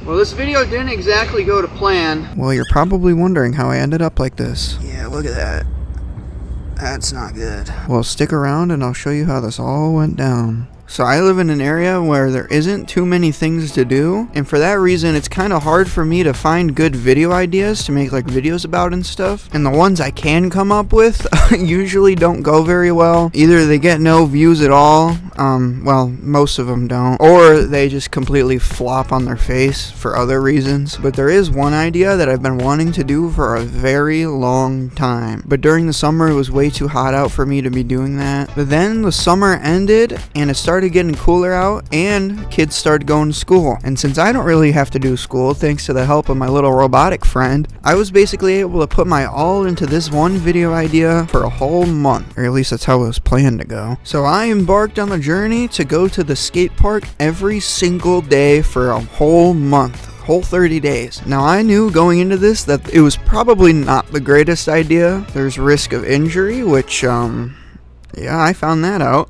Well, this video didn't exactly go to plan. Well, you're probably wondering how I ended up like this. Yeah, look at that. That's not good. Well, stick around and I'll show you how this all went down. So I live in an area where there isn't too many things to do, and for that reason it's kind of hard for me to find good video ideas to make like videos about and stuff. And the ones I can come up with usually don't go very well. Either they get no views at all, well, most of them don't, or they just completely flop on their face for other reasons. But there is one idea that I've been wanting to do for a very long time, but during the summer it was way too hot out for me to be doing that. But then the summer ended and it started getting cooler out and kids started going to school, and since I don't really have to do school thanks to the help of my little robotic friend, I was basically able to put my all into this one video idea for a whole month, or at least that's how it was planned to go. So I embarked on the journey to go to the skate park every single day for a whole month. Whole 30 days. Now I knew going into this that it was probably not the greatest idea. There's risk of injury, which yeah, I found that out.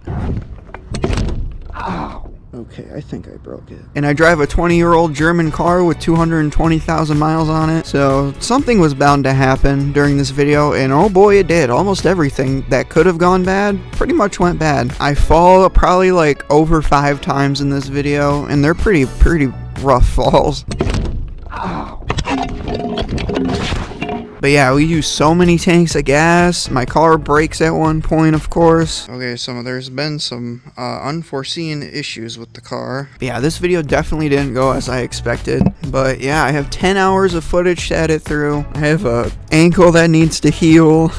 Ow. Okay, I think I broke it. And I drive a 20-year-old German car with 220,000 miles on it, so something was bound to happen during this video, and oh boy it did. Almost everything that could have gone bad pretty much went bad. I fall probably like over 5 times in this video, and they're pretty rough falls. Ow. But yeah, we use so many tanks of gas. My car breaks at one point, of course. Okay, so there's been some unforeseen issues with the car. But yeah, this video definitely didn't go as I expected. But yeah, I have 10 hours of footage to edit through. I have a ankle that needs to heal.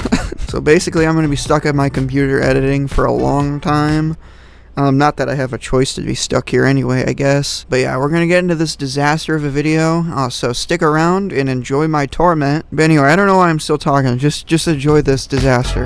So basically, I'm going to be stuck at my computer editing for a long time. Not that I have a choice to be stuck here anyway, I guess. But yeah, we're gonna get into this disaster of a video, so stick around and enjoy my torment. But anyway, I don't know why I'm still talking, just enjoy this disaster.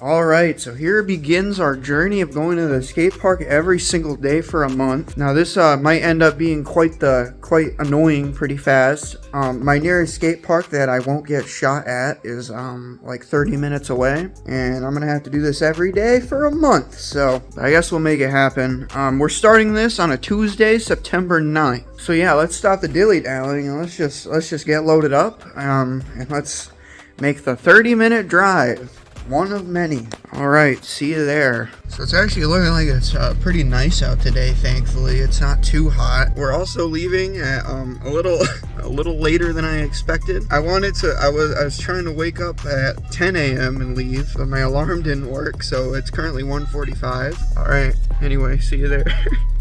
Alright, so here begins our journey of going to the skate park every single day for a month. Now this might end up being quite annoying pretty fast. My nearest skate park that I won't get shot at is like 30 minutes away, and I'm gonna have to do this every day for a month, so I guess we'll make it happen. We're starting this on a Tuesday, September 9th. So yeah, let's stop the dilly-dallying and let's just get loaded up, and let's make the 30-minute drive. One of many. Alright, see you there. So it's actually looking like it's pretty nice out today, thankfully. It's not too hot. We're also leaving at a little later than I expected. I was trying to wake up at 10 a.m. and leave, but my alarm didn't work, so it's currently 1:45. Alright, anyway, see you there.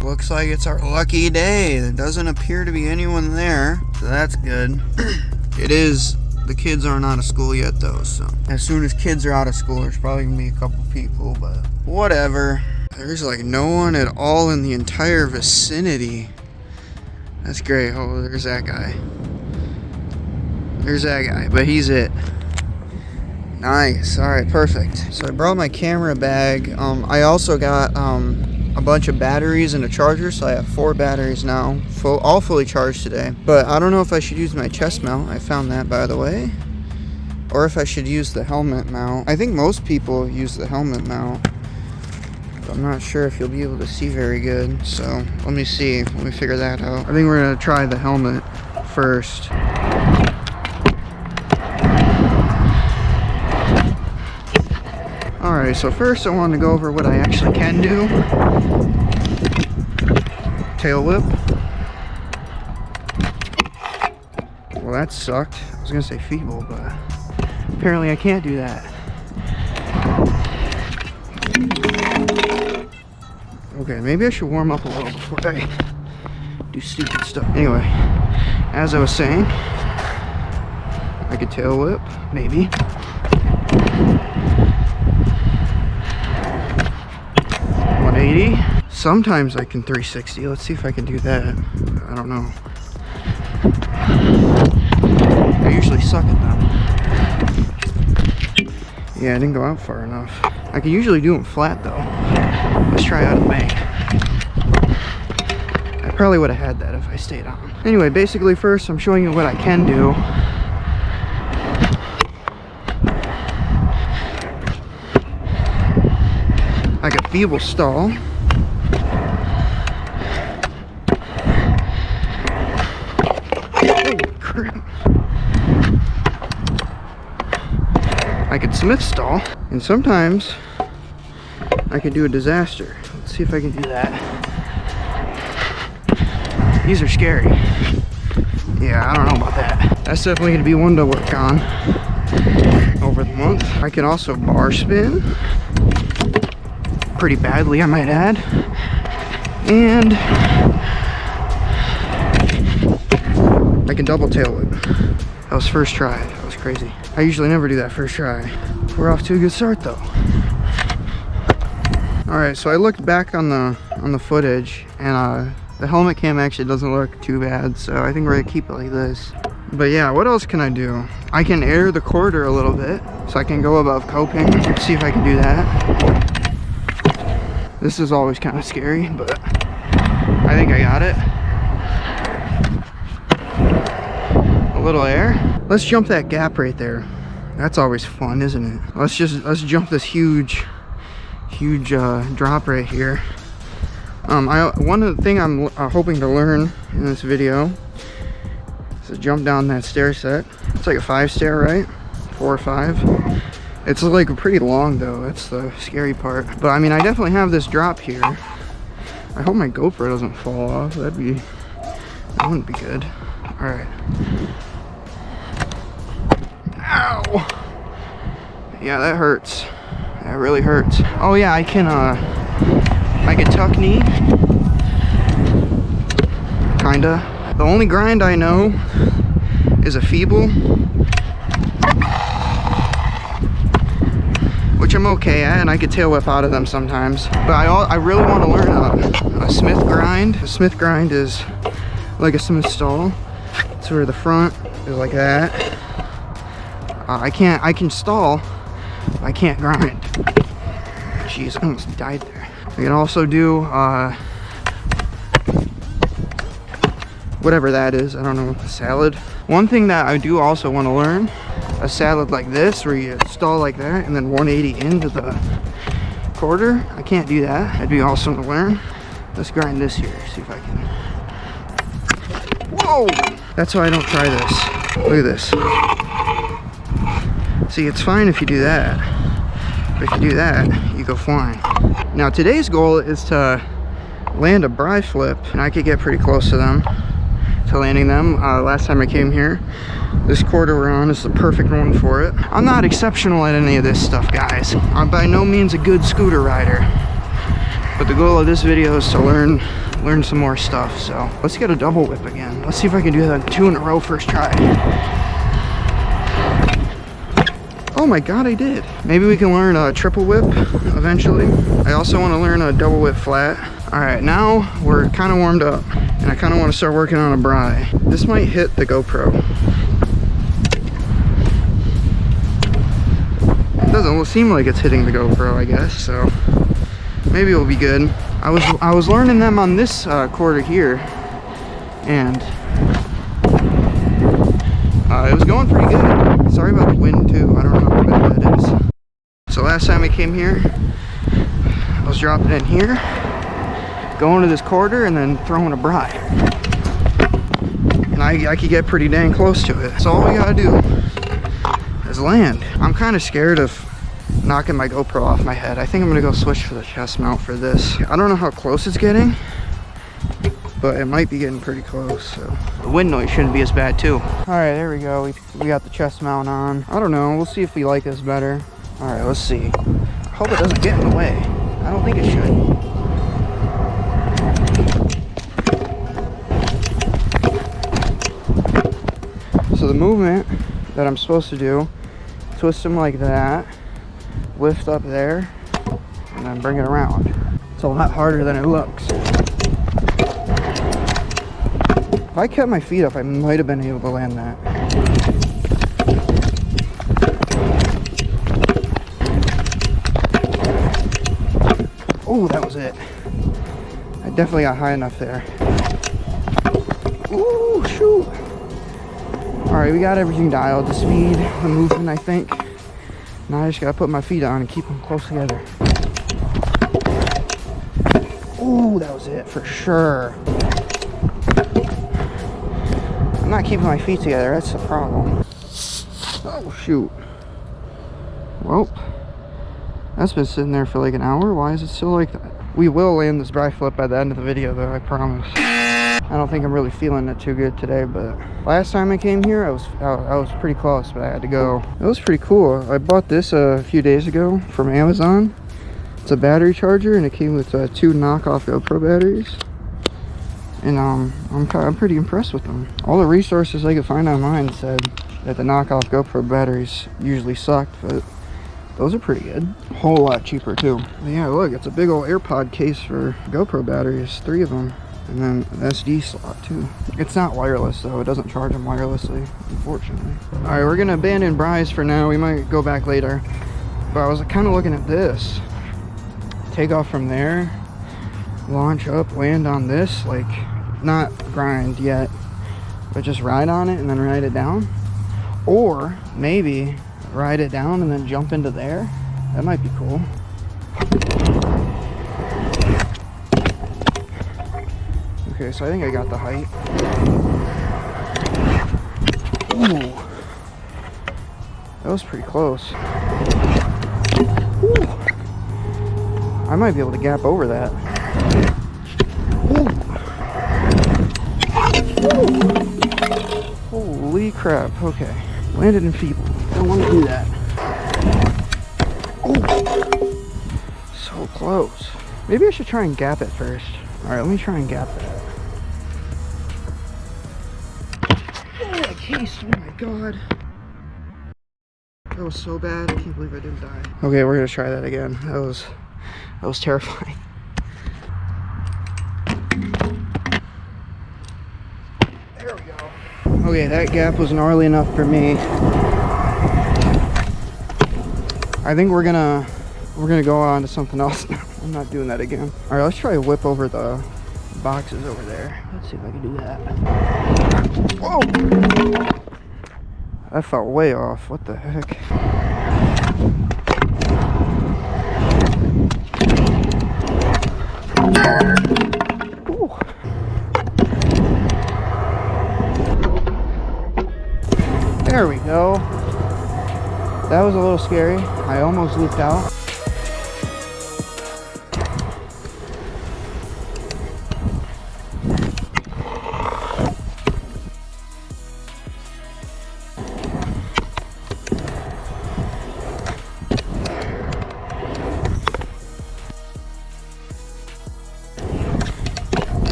Looks like it's our lucky day. There doesn't appear to be anyone there, so that's good. It is. The kids aren't out of school yet though, so as soon as kids are out of school there's probably gonna be a couple people, but whatever. There's like no one at all in the entire vicinity. That's great. Oh, there's that guy. There's that guy, but he's it. Nice. Alright, perfect. So I brought my camera bag. I also got a bunch of batteries and a charger, so I have 4 batteries now, all fully charged today. But I don't know if I should use my chest mount. I found that, by the way, or if I should use the helmet mount. I think most people use the helmet mount, but I'm not sure if you'll be able to see very good, so let me see. Let me figure that out. I think we're gonna try the helmet first. Alright, so first I want to go over what I actually can do. Tail whip. Well, that sucked. I was going to say feeble, but apparently I can't do that. Okay, maybe I should warm up a little before I do stupid stuff. Anyway, as I was saying, I could tail whip, maybe. Sometimes I can 360. Let's see if I can do that. I don't know. I usually suck at them. Yeah, I didn't go out far enough. I can usually do them flat though. Let's try out of the bank. I probably would have had that if I stayed on. Anyway, basically first I'm showing you what I can do. feeble stall. Holy crap. I could Smith stall, and sometimes I could do a disaster. Let's see if I can do that. These are scary. Yeah, I don't know about that. That's definitely gonna be one to work on over the month. I can also bar spin. Pretty badly, I might add. And I can double tail whip. That was first try. That was crazy. I usually never do that first try. We're off to a good start though. Alright, so I looked back on the footage, and the helmet cam actually doesn't look too bad, so I think we're gonna keep it like this. But yeah, what else can I do? I can air the quarter a little bit, so I can go above coping. Let's see if I can do that. This is always kind of scary, but I think I got it. A little air. Let's jump that gap right there. That's always fun, isn't it? Let's jump this huge drop right here. One of the thing I'm hoping to learn in this video is to jump down that stair set. It's like a 5 stair, right? 4 or 5. It's like pretty long though. That's the scary part. But I mean, I definitely have this drop here. I hope my GoPro doesn't fall off. That wouldn't be good. All right. Ow! Yeah, that hurts. That really hurts. Oh yeah, I can tuck knee. Kinda. The only grind I know is a feeble, which I'm okay at, and I could tail whip out of them sometimes. But I really want to learn a Smith grind. A Smith grind is like a Smith stall. It's where the front is like that. I can stall, I can't grind. Jeez, I almost died there. I can also do whatever that is, I don't know, salad. One thing that I do also want to learn, a salad like this, where you stall like that and then 180 into the quarter. I can't do that. That'd be awesome to learn. Let's grind this here, see if I can. Whoa! That's why I don't try this. Look at this. See, it's fine if you do that. But if you do that, you go flying. Now today's goal is to land a bri flip, and I could get pretty close to them, to landing them. Last time I came here, this quarter we're on is the perfect one for it. I'm not exceptional at any of this stuff, guys. I'm by no means a good scooter rider. But the goal of this video is to learn some more stuff. So let's get a double whip again. Let's see if I can do that 2 in a row first try. Oh my god, I did. Maybe we can learn a triple whip eventually. I also want to learn a double whip flat. Alright, now we're kind of warmed up, and I kind of want to start working on a bri. This might hit the GoPro. It doesn't seem like it's hitting the GoPro, I guess, so maybe it'll be good. I was learning them on this quarter here, and it was going pretty good. Sorry about the wind too, I don't know how bad that is. So last time I came here, I was dropping in here, going to this quarter, and then throwing a bri. And I could get pretty dang close to it. So all we gotta do is land. I'm kind of scared of knocking my GoPro off my head. I think I'm gonna go switch for the chest mount for this. I don't know how close it's getting, but it might be getting pretty close, so the wind noise shouldn't be as bad too. All right, there we go. We got the chest mount on. I don't know, we'll see if we like this better. All right, let's see. I hope it doesn't get in the way. I don't think it should. So the movement that I'm supposed to do, twist them like that, lift up there, and then bring it around. It's a lot harder than it looks. If I kept my feet up, I might have been able to land that. Oh, that was it. I definitely got high enough there. Ooh, shoot. All right, we got everything dialed. The speed, the movement, I think. Now I just gotta put my feet on and keep them close together. Ooh, that was it for sure. I'm not keeping my feet together, that's the problem. Oh, shoot. Well, that's been sitting there for like an hour. Why is it still like that? We will land this dry flip by the end of the video though, I promise. I don't think I'm really feeling it too good today, but last time I came here, I was pretty close, but I had to go. It was pretty cool. I bought this a few days ago from Amazon. It's a battery charger, and it came with 2 knockoff GoPro batteries. And I'm pretty impressed with them. All the resources I could find online said that the knockoff GoPro batteries usually sucked, but those are pretty good. A whole lot cheaper too. But yeah, look, it's a big old AirPod case for GoPro batteries, 3 of them. And then an SD slot too. It's not wireless though, it doesn't charge them wirelessly, unfortunately. Alright, we're gonna abandon Bryce for now. We might go back later. But I was kind of looking at this. Take off from there, launch up, land on this, like not grind yet, but just ride on it and then ride it down. Or maybe ride it down and then jump into there. That might be cool. Okay, so I think I got the height. Ooh. That was pretty close. Ooh. I might be able to gap over that. Ooh. Holy crap. Okay. Landed in feeble. Don't want to do that. Ooh. So close. Maybe I should try and gap it first. Alright, let me try and gap that. Oh, case. Oh my god. That was so bad. I can't believe I didn't die. Okay, we're gonna try that again. That was terrifying. There we go. Okay, that gap was gnarly enough for me. I think we're gonna go on to something else now. I'm not doing that again. All right, let's try to whip over the boxes over there. Let's see if I can do that. Whoa! That felt way off. What the heck? Ooh. There we go. That was a little scary. I almost looped out.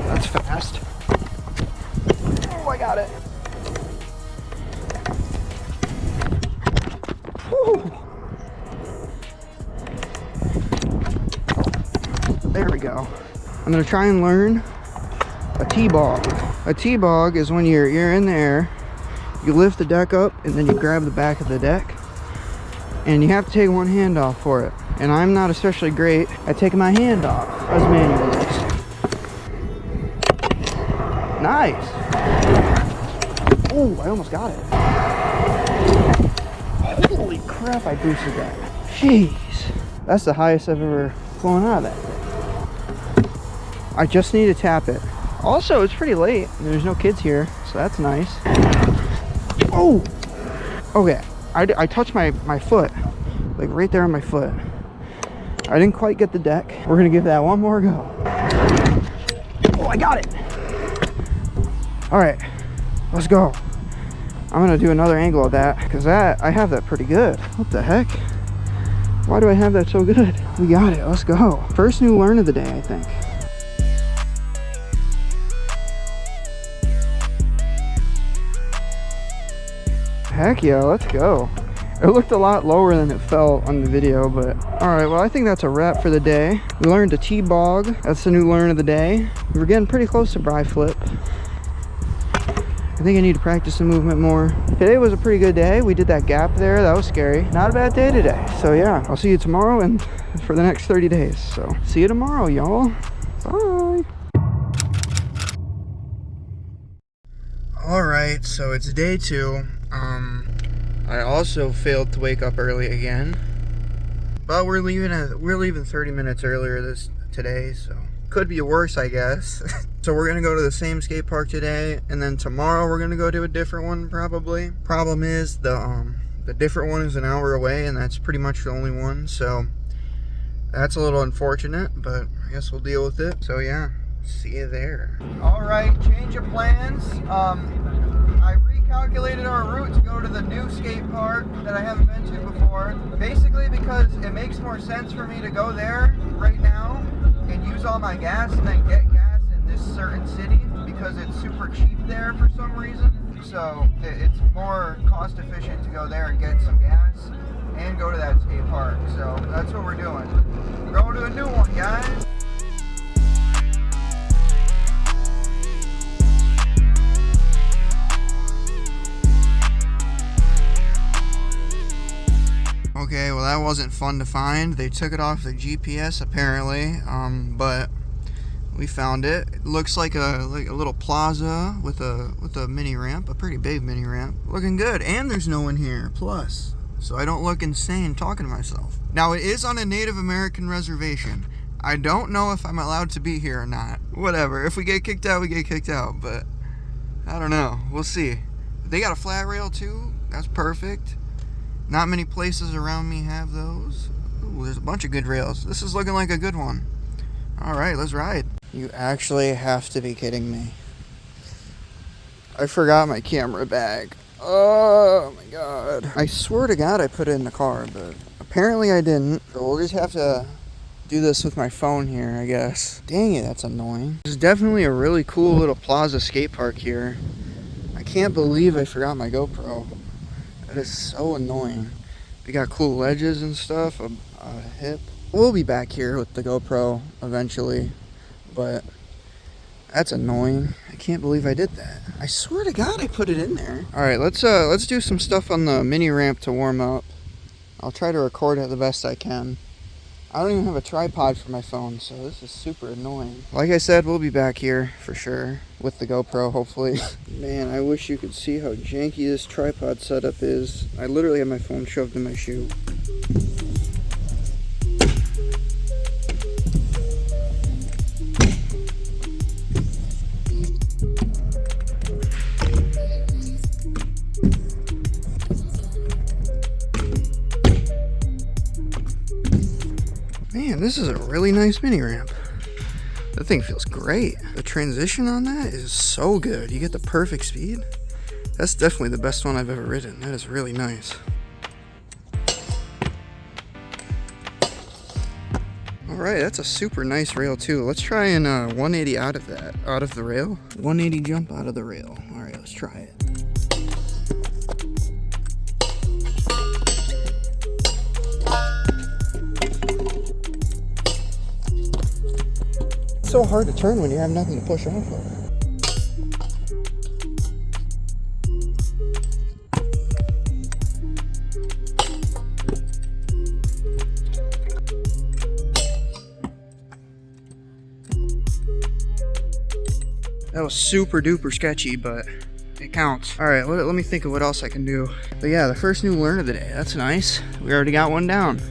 That's fast. Oh, I got it. Whew. There we go. I'm gonna try and learn a T-bog. A T-bog is when you're in the air, you lift the deck up and then you grab the back of the deck, and you have to take one hand off for it. And I'm not especially great at taking my hand off as manual is. Nice. Oh, I almost got it. Holy crap, I boosted that. Jeez. That's the highest I've ever flown out of that thing. I just need to tap it. Also, it's pretty late. There's no kids here, so that's nice. Oh! Okay, I touched my foot. Like right there on my foot. I didn't quite get the deck. We're gonna give that one more go. Oh, I got it! Alright, let's go. I'm gonna do another angle of that, because I have that pretty good. What the heck? Why do I have that so good? We got it, let's go. First new learn of the day, I think. Heck yeah, let's go. It looked a lot lower than it felt on the video, but alright, well I think that's a wrap for the day. We learned a T-bog. That's the new learn of the day. We're getting pretty close to bri flip. I think I need to practice the movement more. Today was a pretty good day. We did that gap there. That was scary. Not a bad day today. So yeah, I'll see you tomorrow and for the next 30 days. So see you tomorrow, y'all. Bye. Alright, so it's day 2. I also failed to wake up early again. But we're leaving 30 minutes earlier today, so could be worse, I guess. So we're gonna go to the same skate park today, and then tomorrow we're gonna go to a different one probably. Problem is the different one is an hour away, and that's pretty much the only one. So that's a little unfortunate, but I guess we'll deal with it. So yeah, see you there. All right, change of plans. I recalculated our route to go to the new skate park that I haven't been to before. Basically because it makes more sense for me to go there right now and use all my gas and then get gas in this certain city because it's super cheap there for some reason. So it's more cost efficient to go there and get some gas and go to that skate park. So that's what we're doing. We're going to a new one, guys. Okay, well that wasn't fun to find. They took it off the GPS apparently, but we found it. It looks like a little plaza with a mini ramp, a pretty big mini ramp. Looking good, and there's no one here. Plus, so I don't look insane talking to myself. Now it is on a Native American reservation. I don't know if I'm allowed to be here or not. Whatever. If we get kicked out, we get kicked out. But I don't know. We'll see. They got a flat rail too. That's perfect. Not many places around me have those. Ooh, there's a bunch of good rails. This is looking like a good one. All right, let's ride. You actually have to be kidding me. I forgot my camera bag. Oh my god. I swear to god I put it in the car, but apparently I didn't. So we'll just have to do this with my phone here, I guess. Dang it, that's annoying. There's definitely a really cool little plaza skate park here. I can't believe I forgot my GoPro. That is so annoying. We got cool ledges and stuff, a hip. We'll be back here with the GoPro eventually, but that's annoying. I can't believe I did that. I swear to god I put it in there. All right, let's do some stuff on the mini ramp to warm up. I'll try to record it the best I can. I don't even have a tripod for my phone, so this is super annoying. Like I said, we'll be back here for sure with the GoPro, hopefully. Man, I wish you could see how janky this tripod setup is. I literally have my phone shoved in my shoe. Man, this is a really nice mini ramp. That thing feels great. The transition on that is so good. You get the perfect speed. That's definitely the best one I've ever ridden. That is really nice. Alright, that's a super nice rail too. Let's try and 180 out of the rail. 180 jump out of the rail. Alright, let's try it. It's so hard to turn when you have nothing to push off of. That was super duper sketchy, but it counts. All right, let me think of what else I can do. But yeah, the first new learn of the day. That's nice. We already got one down.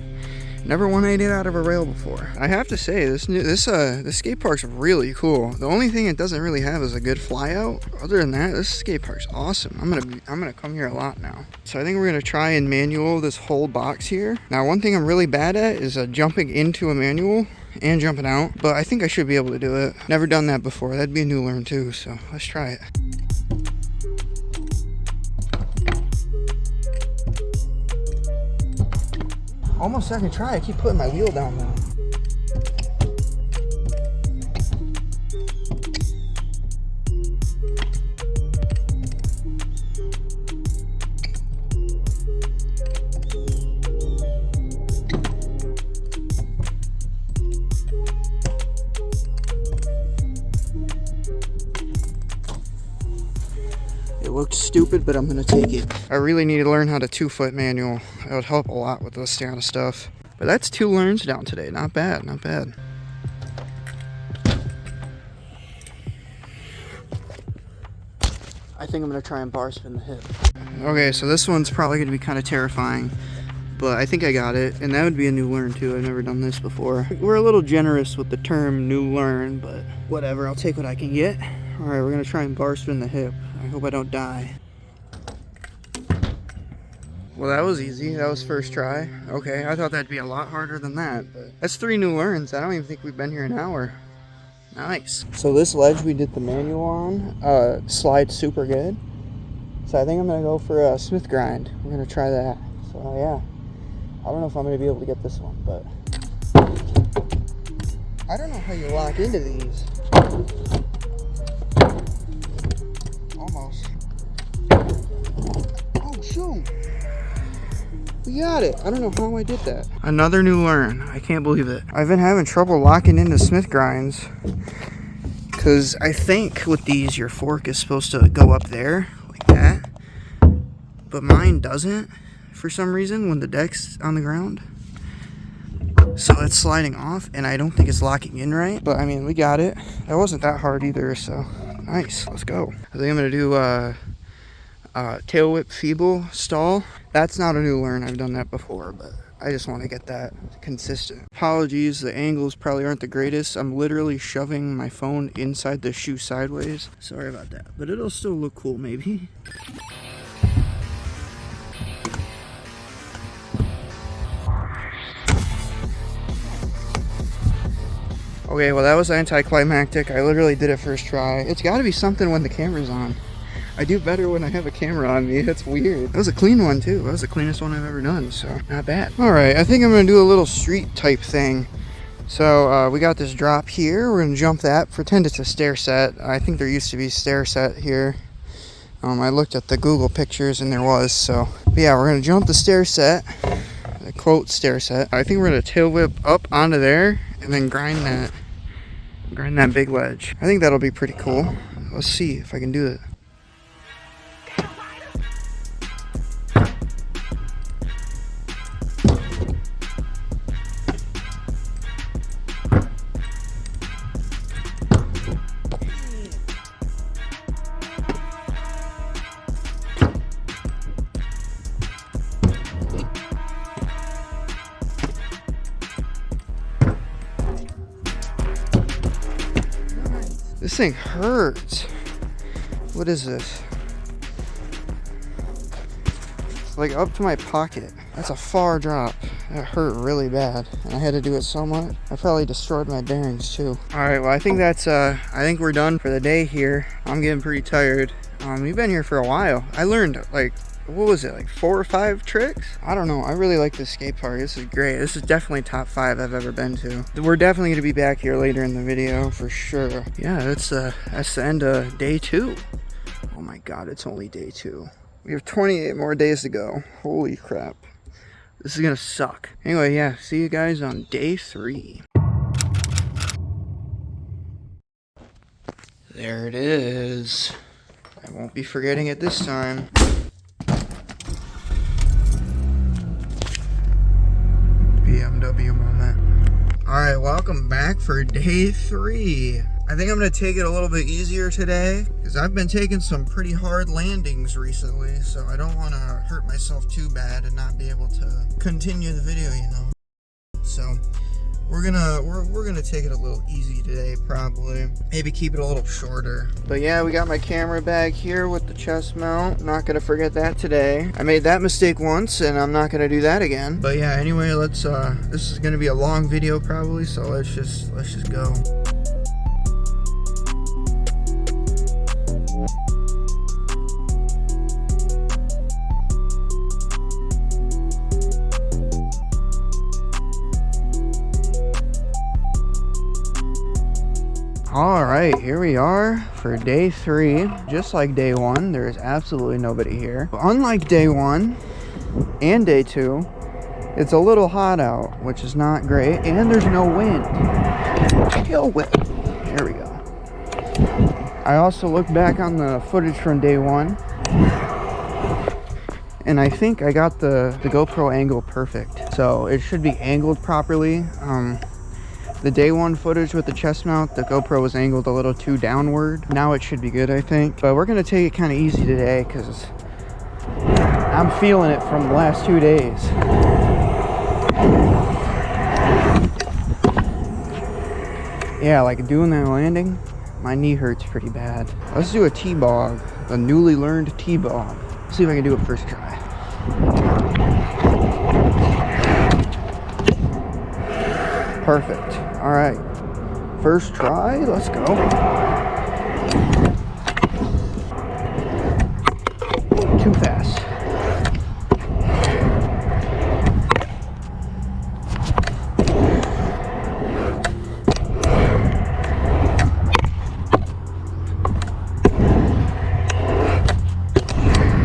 Never 180 out of a rail before. I have to say, this skate park's really cool. The only thing it doesn't really have is a good flyout. Other than that, this skate park's awesome. I'm gonna come here a lot now. So I think we're gonna try and manual this whole box here. Now, one thing I'm really bad at is jumping into a manual and jumping out, but I think I should be able to do it. Never done that before. That'd be a new learn too, so let's try it. Almost second try. I keep putting my wheel down now. It looked stupid, but I'm gonna take it. I really need to learn how to 2-foot manual. That would help a lot with this kind of stuff. But that's 2 learns down today. Not bad, not bad. I think I'm gonna try and bar spin the hip. Okay, so this one's probably gonna be kind of terrifying, but I think I got it. And that would be a new learn too. I've never done this before. We're a little generous with the term new learn, but whatever, I'll take what I can get. All right, we're gonna try and bar spin the hip. I hope I don't die. Well, that was easy. That was first try. Okay, I thought that'd be a lot harder than that, but that's 3 new learns. I don't even think we've been here an hour. Nice. So this ledge we did the manual on, slides super good. So I think I'm gonna go for a Smith grind. I'm gonna try that. So yeah, I don't know if I'm gonna be able to get this one, but I don't know how you lock into these. Almost. Oh shoot! We got it. I don't know how I did that. Another new learn. I can't believe it. I've been having trouble locking into Smith grinds because I think with these your fork is supposed to go up there like that, but mine doesn't for some reason when the deck's on the ground. So it's sliding off and I don't think it's locking in right, but I mean, we got it. That wasn't that hard either, so nice. Let's go. I think I'm gonna do tail whip feeble stall. That's not a new learn. I've done that before, but I just want to get that consistent. Apologies, the angles probably aren't the greatest. I'm literally shoving my phone inside the shoe sideways. Sorry about that, but it'll still look cool maybe. Okay, well that was anticlimactic. I literally did it first try. It's got to be something when the camera's on. I do better when I have a camera on me. It's weird. That was a clean one too. That was the cleanest one I've ever done, so not bad. All right, I think I'm gonna do a little street type thing. So we got this drop here. We're gonna jump that. Pretend it's a stair set. I think there used to be stair set here. I looked at the Google pictures and there was, so. But yeah, we're gonna jump the stair set. The quote stair set. I think we're gonna tail whip up onto there and then grind that big ledge. I think that'll be pretty cool. Let's see if I can do it. This thing hurts. What is this? It's like up to my pocket. That's a far drop. That hurt really bad. And I had to do it so much. I probably destroyed my bearings too. Alright, well I think that's I think we're done for the day here. I'm getting pretty tired. We've been here for a while. I learned like, what was it, like 4 or 5 tricks? I don't know. I really like this skate park. This is great. This is definitely top 5 I've ever been to. We're definitely going to be back here later in the video for sure. Yeah, that's the end of day 2. Oh my god, it's only day 2. We have 28 more days to go. Holy crap. This is going to suck. Anyway, yeah, see you guys on day 3. There it is. I won't be forgetting it this time. BMW moment. Alright, welcome back for day 3. I think I'm going to take it a little bit easier today because I've been taking some pretty hard landings recently, so I don't want to hurt myself too bad and not be able to continue the video, you know. So we're gonna take it a little easy today, probably. Maybe keep it a little shorter. But yeah, we got my camera bag here with the chest mount. Not gonna forget that today. I made that mistake once and I'm not gonna do that again. But yeah, anyway, let's this is gonna be a long video probably, so let's just go. Alright, here we are for day 3. Just like day 1, there is absolutely nobody here. But unlike day 1 and day 2, it's a little hot out, which is not great, and there's no wind. Tail whip. There we go. I also looked back on the footage from day 1, and I think I got the GoPro angle perfect. So it should be angled properly. The day 1 footage with the chest mount, the GoPro was angled a little too downward. Now it should be good, I think. But we're gonna take it kind of easy today because I'm feeling it from the last 2 days. Yeah, like doing that landing, my knee hurts pretty bad. Let's do a T-bog, a newly learned T-bog. See if I can do it first try. Perfect. All right, first try, let's go. Too fast.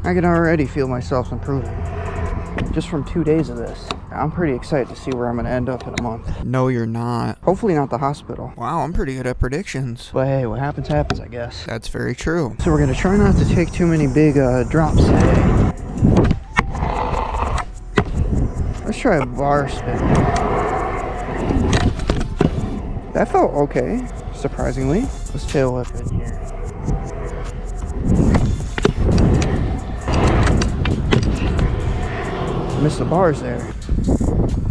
I can already feel myself improving just from 2 days of this. I'm pretty excited to see where I'm going to end up in a month. No, you're not. Hopefully not the hospital. Wow, I'm pretty good at predictions. But hey, what happens, happens, I guess. That's very true. So we're going to try not to take too many big drops today. Let's try a bar spin. That felt okay, surprisingly. Let's tail whip in here. Missed the bars there.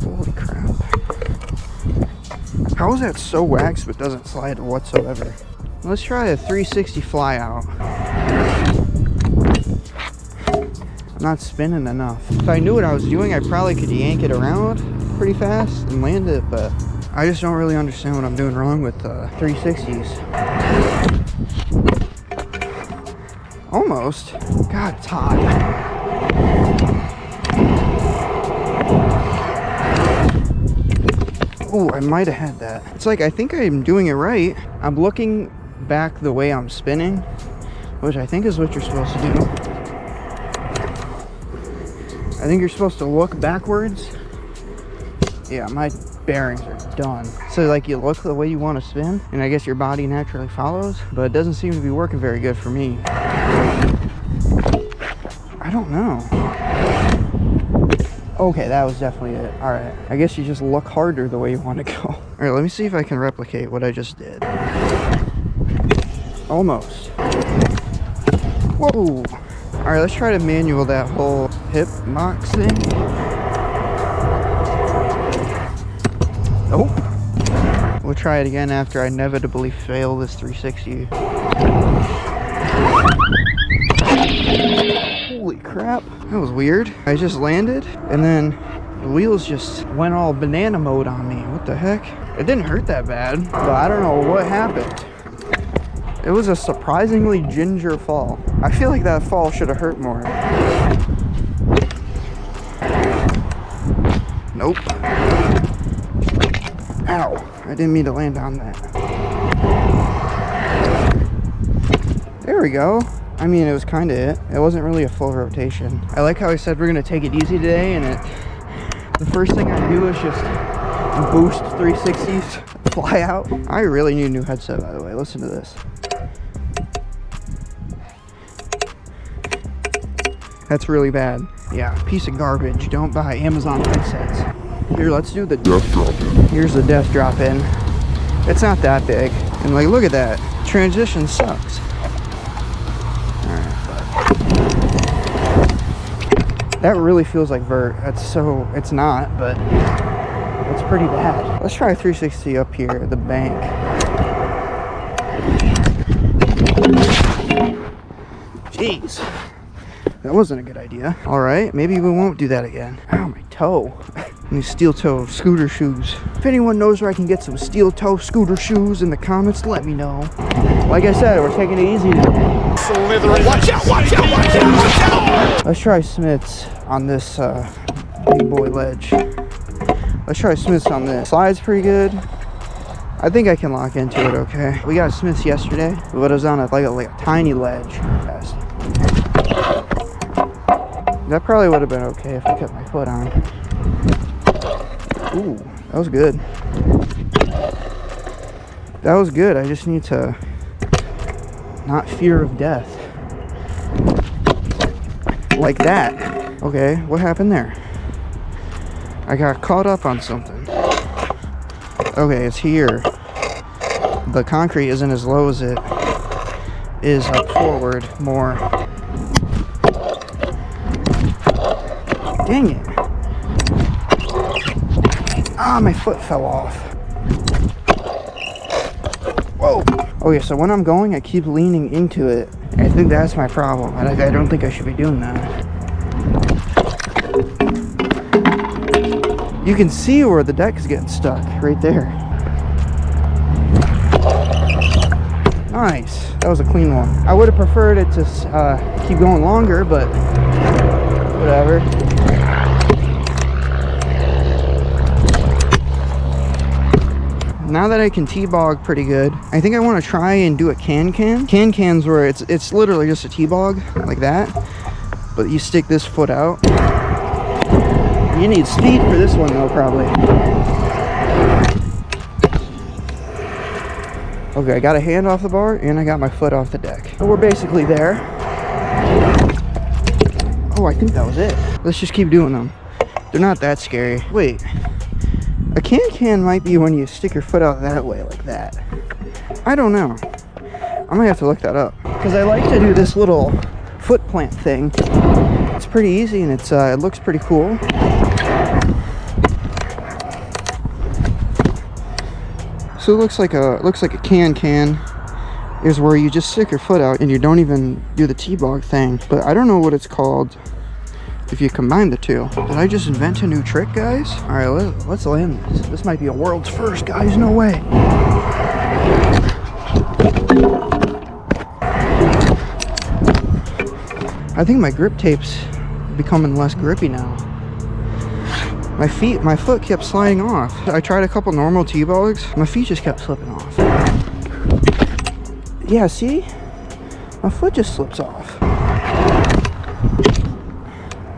Holy crap. How is that so waxed but doesn't slide whatsoever? Let's try a 360 fly out. I'm not spinning enough. If I knew what I was doing, I probably could yank it around pretty fast and land it, but I just don't really understand what I'm doing wrong with 360s. Almost. God, it's hot. Oh, I might have had that. It's like, I think I'm doing it right. I'm looking back the way I'm spinning, which I think is what you're supposed to do. I think you're supposed to look backwards. Yeah, my bearings are done. So like you look the way you want to spin, and I guess your body naturally follows, but it doesn't seem to be working very good for me. I don't know. Okay, that was definitely it. All right, I guess you just look harder the way you want to go. All right, let me see if I can replicate what I just did. Almost. Whoa. All right, let's try to manual that whole hip box thing. Nope. We'll try it again after I inevitably fail this 360. Holy crap, that was weird. I just landed and then the wheels just went all banana mode on me. What the heck? It didn't hurt that bad, but I don't know what happened. It was a surprisingly ginger fall. I feel like that fall should have hurt more. Nope. Ow, I didn't mean to land on that. There we go. I mean, it was kind of it. It wasn't really a full rotation. I like how I said we're gonna take it easy today, and the first thing I do is just boost 360s, fly out. I really need a new headset, by the way. Listen to this. That's really bad. Yeah, piece of garbage. Don't buy Amazon headsets. Here, let's do the death drop in. Here's the death drop in. It's not that big. And like, look at that. Transition sucks. That really feels like vert. It's not, but it's pretty bad. Let's try a 360 up here at the bank. Jeez, that wasn't a good idea. All right, maybe we won't do that again. Ow, my toe. These steel toe scooter shoes. If anyone knows where I can get some steel toe scooter shoes in the comments, let me know. Like I said, we're taking it easy today. Watch out, watch out, watch out, watch out! Let's try Smiths on this big boy ledge. Let's try Smiths on this. Slide's pretty good. I think I can lock into it okay. We got Smiths yesterday, but it was on like a tiny ledge. That probably would have been okay if I kept my foot on. Ooh, that was good. That was good. I just need to not fear of death. Like that. Okay, what happened there? I got caught up on something. Okay, it's here. The concrete isn't as low as it is up forward more. Dang it. Ah, my foot fell off. Whoa. Okay, so when I'm going, I keep leaning into it. I think that's my problem. I don't think I should be doing that. You can see where the deck is getting stuck, right there. Nice. That was a clean one. I would have preferred it to keep going longer, but whatever. Now that I can T-bog pretty good, I think I want to try and do a can-can. Can-can's where it's literally just a T-bog, like that. But you stick this foot out. You need speed for this one though, probably. Okay, I got a hand off the bar and I got my foot off the deck. So we're basically there. Oh, I think that was it. Let's just keep doing them. They're not that scary. Wait. A can-can might be when you stick your foot out that way, like that. I don't know. I might have to look that up. Because I like to do this little foot plant thing. It's pretty easy and it looks pretty cool. So it looks like a can-can is where you just stick your foot out and you don't even do the T-bog thing. But I don't know what it's called if you combine the two. Did I just invent a new trick, guys? All right, let's land this. This might be a world's first, guys. No way. I think my grip tape's becoming less grippy now. My foot kept sliding off. I tried a couple normal T-bogs. My feet just kept slipping off. Yeah, see? My foot just slips off.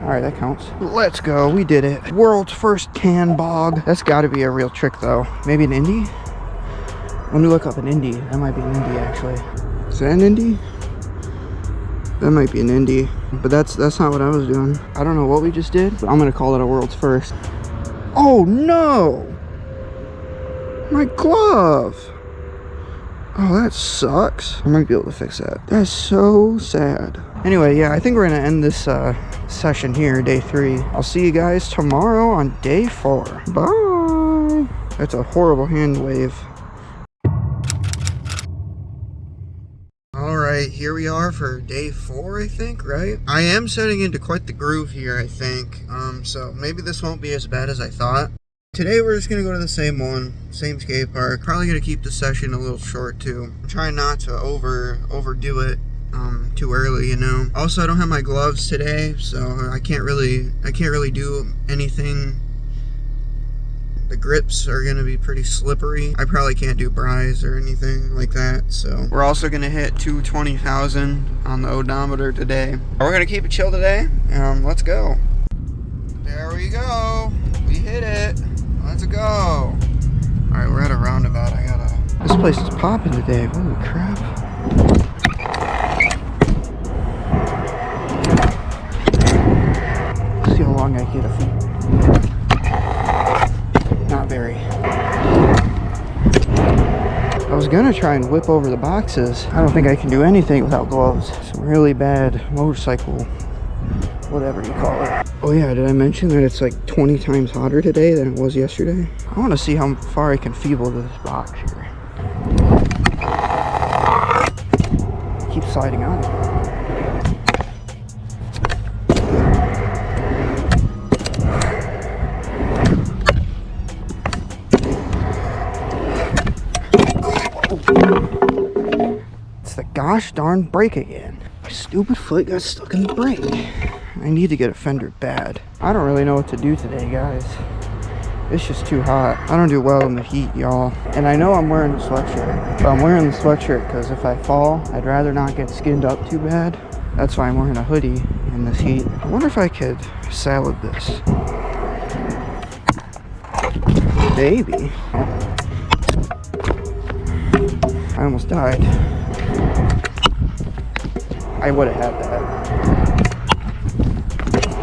Alright, that counts. Let's go. We did it. World's first can bog. That's got to be a real trick, though. Maybe an indie? Let me look up an indie. That might be an indie, actually. Is that an indie? That might be an indie. But that's not what I was doing. I don't know what we just did, but I'm going to call it a world's first. Oh, no! My glove! Oh, that sucks. I might be able to fix that. That's so sad. Anyway, yeah, I think we're going to end this session here, day 3. I'll see you guys tomorrow on day 4. Bye! That's a horrible hand wave. Alright, here we are for day 4, I think, right? I am setting into quite the groove here, I think. So maybe this won't be as bad as I thought. Today we're just going to go to the same one, same skate park. Probably going to keep the session a little short too. I'm trying not to overdo it too early, you know. Also, I don't have my gloves today, so I can't really do anything. The grips are going to be pretty slippery. I probably can't do bries or anything like that, so. We're also going to hit 220,000 on the odometer today. We're going to keep it chill today. Let's go. There we go. We hit it. Let's go. Alright, we're at a roundabout. This place is popping today. Holy crap. Let's see how long I get a feet. Not very. I was gonna try and whip over the boxes. I don't think I can do anything without gloves. Some really bad motorcycle, whatever you call it. Oh yeah, did I mention that it's like 20 times hotter today than it was yesterday? I want to see how far I can feeble this box here. Keep sliding on. It's the gosh darn brake again. My stupid foot got stuck in the brake. I need to get a fender bad. I don't really know what to do today, guys. It's just too hot. I don't do well in the heat, y'all. And I know I'm wearing a sweatshirt. But I'm wearing the sweatshirt because if I fall, I'd rather not get skinned up too bad. That's why I'm wearing a hoodie in this heat. I wonder if I could salad this. Baby. I almost died. I would have had that.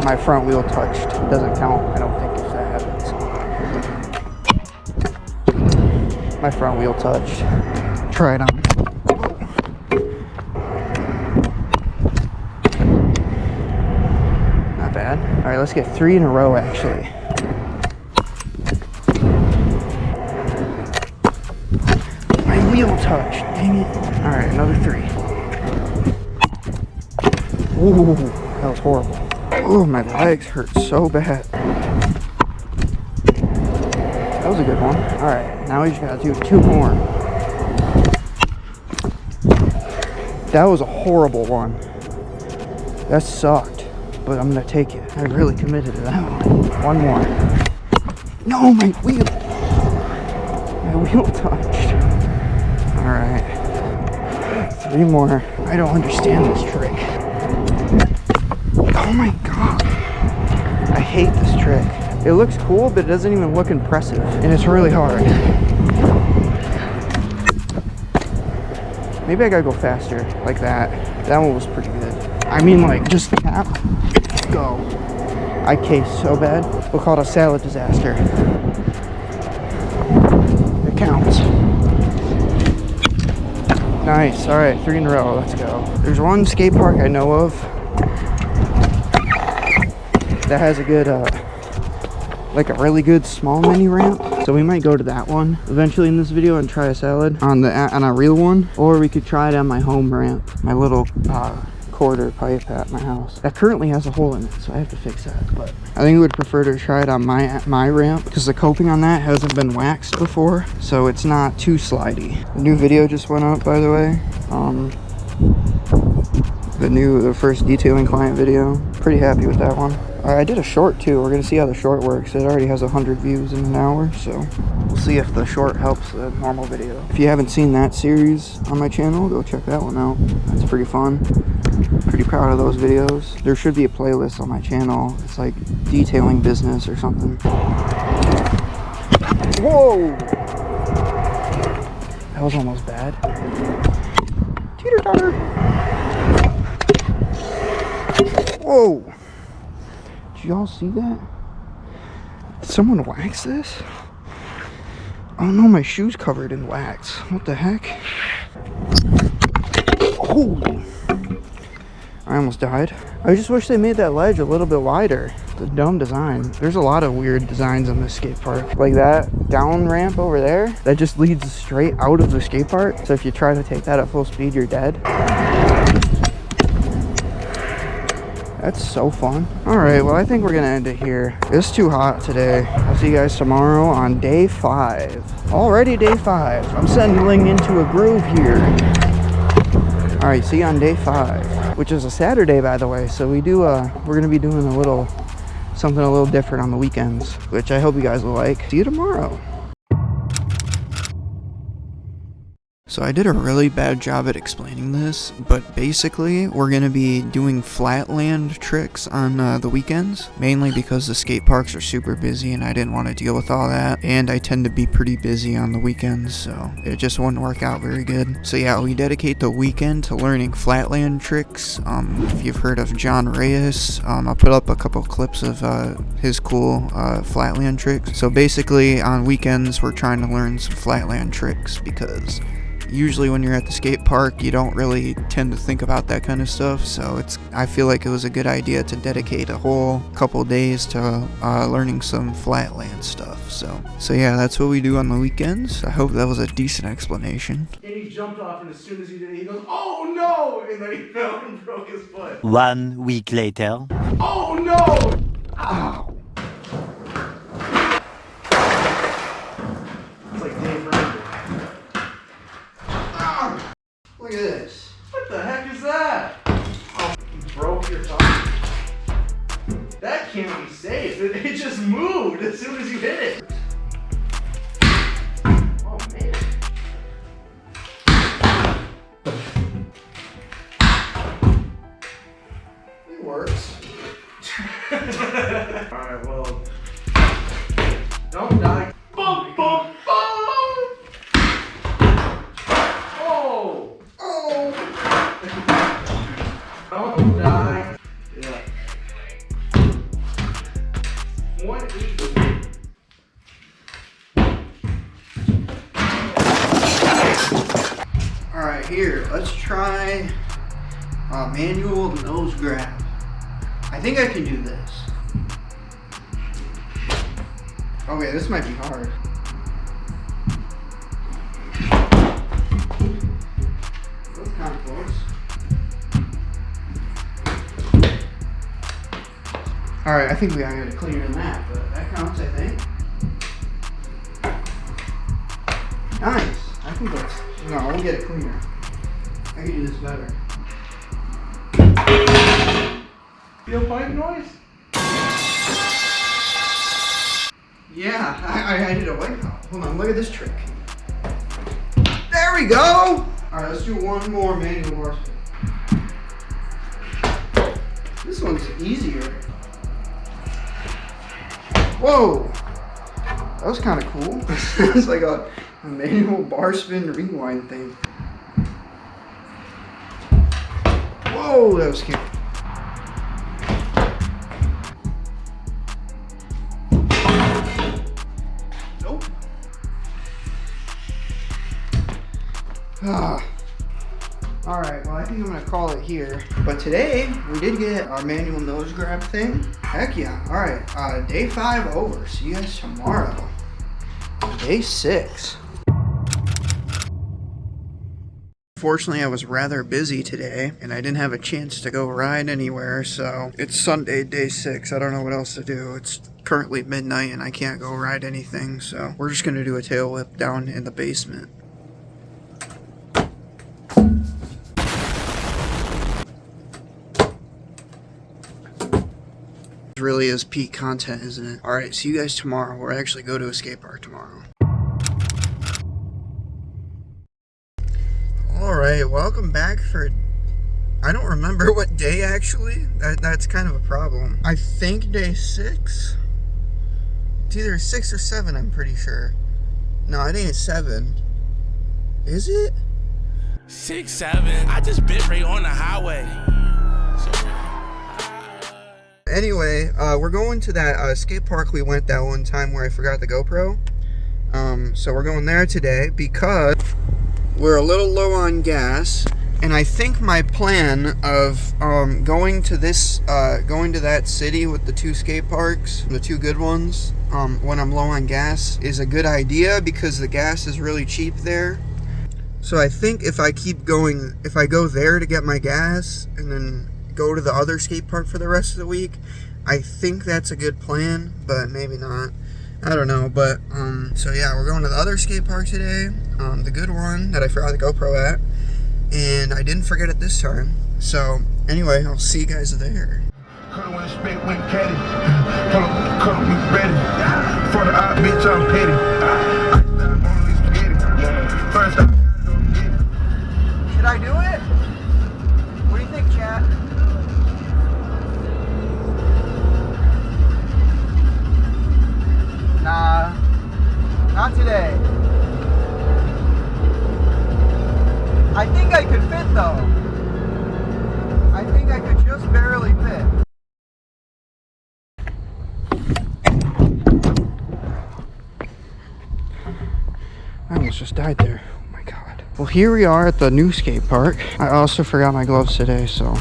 My front wheel touched. It doesn't count, I don't think, if that happens. My front wheel touched. Try it on. Not bad. Alright, let's get 3 in a row, actually. touch. Dang it. Alright, another 3. Ooh, that was horrible. Oh, my legs hurt so bad. That was a good one. Alright, now we just gotta do 2 more. That was a horrible one. That sucked, but I'm gonna take it. I really committed to that one. 1 more. No, my wheel! My wheel touched. Alright. 3 more. I don't understand this trick. Oh my god. I hate this trick. It looks cool, but it doesn't even look impressive. And it's really hard. Maybe I gotta go faster, like that. That one was pretty good. I mean, like, just tap, go. I cased so bad. We'll call it a salad disaster. It counts. Nice, alright, 3 in a row, let's go. There's one skate park I know of that has a good, like a really good small mini ramp. So we might go to that one eventually in this video and try a salad on a real one. Or we could try it on my home ramp, my little quarter pipe at my house. That currently has a hole in it, so I have to fix that. But I think I would prefer to try it on my ramp because the coping on that hasn't been waxed before, so it's not too slidey. The new video just went up, by the way. The first detailing client video. Pretty happy with that one. I did a short too. We're gonna see how the short works. It already has 100 views in an hour, so we'll see if the short helps the normal video. If you haven't seen that series on my channel, go check that one out. That's pretty fun. Pretty proud of those videos. There should be a playlist on my channel. It's like detailing business or something. Whoa! That was almost bad. Teeter-totter! Whoa! Did y'all see that? Did someone wax this? Oh no, my shoe's covered in wax. What the heck? Oh! I almost died. I just wish they made that ledge a little bit wider. It's a dumb design. There's a lot of weird designs on this skate park. Like that down ramp over there, that just leads straight out of the skate park. So if you try to take that at full speed, you're dead. That's so fun. All right, well, I think we're gonna end it here. It's too hot today. I'll see you guys tomorrow on day 5. Already day 5. I'm settling into a groove here. All right, see you on day 5, which is a Saturday, by the way. So we're gonna be doing something a little different on the weekends, which I hope you guys will like. See you tomorrow. So I did a really bad job at explaining this, but basically we're going to be doing flatland tricks on the weekends, mainly because the skate parks are super busy and I didn't want to deal with all that, and I tend to be pretty busy on the weekends, so it just wouldn't work out very good. So yeah, we dedicate the weekend to learning flatland tricks. If you've heard of John Reyes, I'll put up a couple clips of his cool flatland tricks. So basically on weekends we're trying to learn some flatland tricks because usually when you're at the skate park you don't really tend to think about that kind of stuff, so I feel like it was a good idea to dedicate a whole couple days to learning some flatland stuff. So yeah, that's what we do on the weekends. I hope that was a decent explanation. And he jumped off, and as soon as he did it, he goes, "Oh no!" And then he fell and broke his foot. 1 week later. Oh no! Ow! It's like Dave Ramsey. Look at this. What the heck is that? Oh, you broke your thumb. That can't be safe. It just moved as soon as you hit it. Oh, man. It works. Alright, well. Don't die. Boom, boom, boom! Oh! Don't die. Yeah. 180. Alright, here, let's try a manual nose grab. I think I can do this. Okay, this might be hard. kind of close. Alright, I think we gotta get it cleaner than that, but that counts, I think. Nice. I think that's... No, we'll get it cleaner. I can do this better. Feel pipe noise? Yeah, I did a white pop. Hold on, look at this trick. There we go! Alright, let's do one more manual bar spin. This one's easier. Whoa! That was kind of cool. It's like a manual bar spin rewind thing. Whoa, that was scary. Nope. Alright, well I think I'm going to call it here. But today, we did get our manual nose grab thing. Heck yeah. Alright, day 5 over. See you guys tomorrow. Day 6. Unfortunately, I was rather busy today, and I didn't have a chance to go ride anywhere, so it's Sunday, day 6. I don't know what else to do. It's currently midnight, and I can't go ride anything, so we're just going to do a tail whip down in the basement. This really is peak content, isn't it? Alright, see you guys tomorrow. We'll actually go to a skate park tomorrow. Alright, welcome back for... I don't remember what day, actually. That's kind of a problem. I think day 6? It's either 6 or 7, I'm pretty sure. No, it ain't 7. Is it? 6, 7. I just bit right on the highway. Anyway, we're going to that skate park we went that one time where I forgot the GoPro. So we're going there today because we're a little low on gas, and I think my plan of going to that city with the 2 skate parks, the 2 good ones, when I'm low on gas is a good idea because the gas is really cheap there. So I think if I go there to get my gas and then go to the other skate park for the rest of the week, I think that's a good plan, but maybe not. I don't know, but so yeah, we're going to the other skate park today, the good one that I forgot the GoPro at, and I didn't forget it this time. So anyway, I'll see you guys there. Should I do it? What do you think, chat? Nah, not today. I think I could fit though. I think I could just barely fit. I almost just died there. Oh my god. Well, here we are at the new skate park. I also forgot my gloves today, so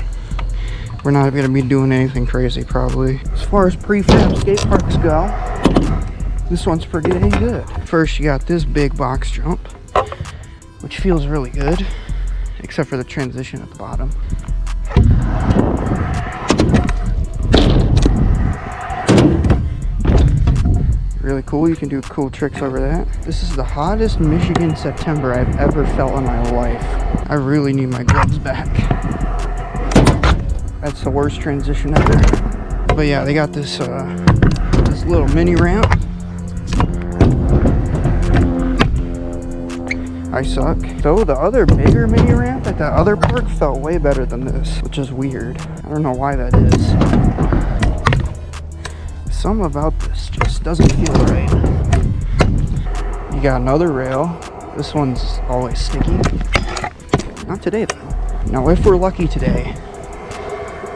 we're not going to be doing anything crazy probably. As far as prefab skate parks go, this one's pretty dang good. First, you got this big box jump, which feels really good, except for the transition at the bottom. Really cool. You can do cool tricks over that. This is the hottest Michigan September I've ever felt in my life. I really need my gloves back. That's the worst transition ever. But yeah, they got this this little mini ramp. I suck. Though the other bigger mini ramp at that other park felt way better than this, which is weird. I don't know why that is. Something about this just doesn't feel right. You got another rail. This one's always sticky. Not today though. Now if we're lucky today,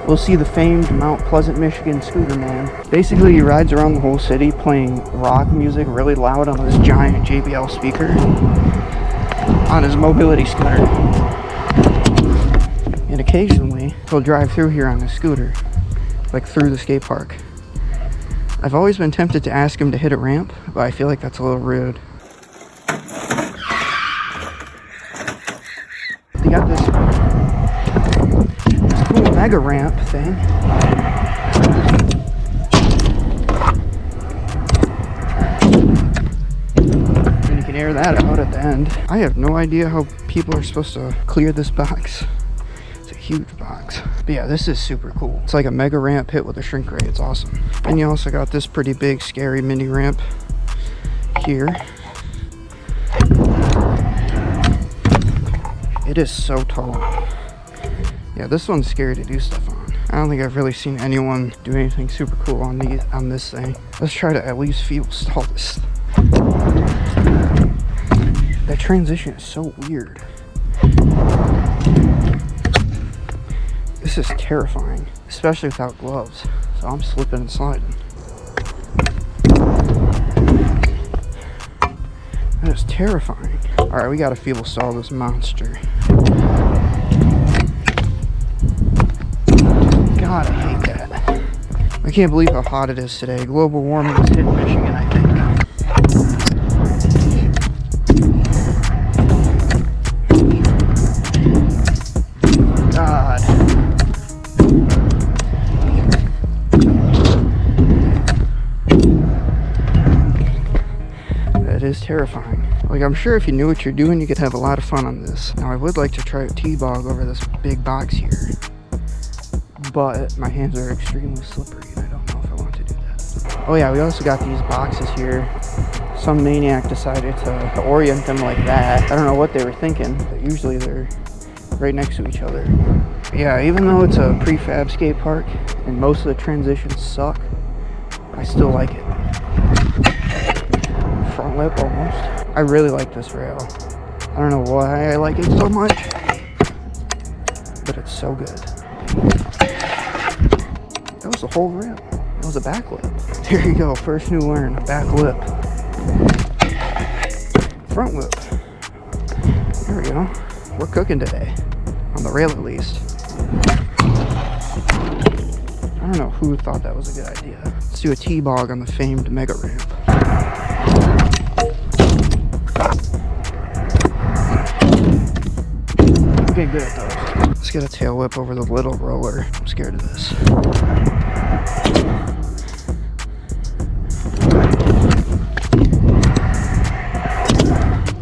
we'll see the famed Mount Pleasant, Michigan scooter man. Basically he rides around the whole city playing rock music really loud on this giant JBL speaker on his mobility scooter. And occasionally he'll drive through here on his scooter, like through the skate park. I've always been tempted to ask him to hit a ramp, but I feel like that's a little rude. They got this mega ramp thing. And you can air that out at the end. I have no idea how people are supposed to clear this box. It's a huge box. But yeah, this is super cool. It's like a mega ramp hit with a shrink ray. It's awesome. And you also got this pretty big, scary mini ramp here. It is so tall. Yeah, this one's scary to do stuff on. I don't think I've really seen anyone do anything super cool on this thing. Let's try to at least field stall this. That transition is so weird. This is terrifying, especially without gloves. So I'm slipping and sliding. That is terrifying. Alright, we gotta field stall this monster. God, I hate that. I can't believe how hot it is today. Global warming is hitting Michigan, I think. God. That is terrifying. Like, I'm sure if you knew what you're doing, you could have a lot of fun on this. Now, I would like to try a T-bog over this big box here. But my hands are extremely slippery and I don't know if I want to do that. Oh yeah, we also got these boxes here. Some maniac decided to orient them like that. I don't know what they were thinking, but usually they're right next to each other. Yeah, even though it's a prefab skate park and most of the transitions suck, I still like it. Front lip almost. I really like this rail. I don't know why I like it so much, but it's so good. That was the whole rail. That was a back lip. There you go. First new learn. A back lip. Front lip. There we go. We're cooking today. On the rail at least. I don't know who thought that was a good idea. Let's do a T-bog on the famed mega ramp. I'm getting good at those. Let's get a tail whip over the little roller. I'm scared of this.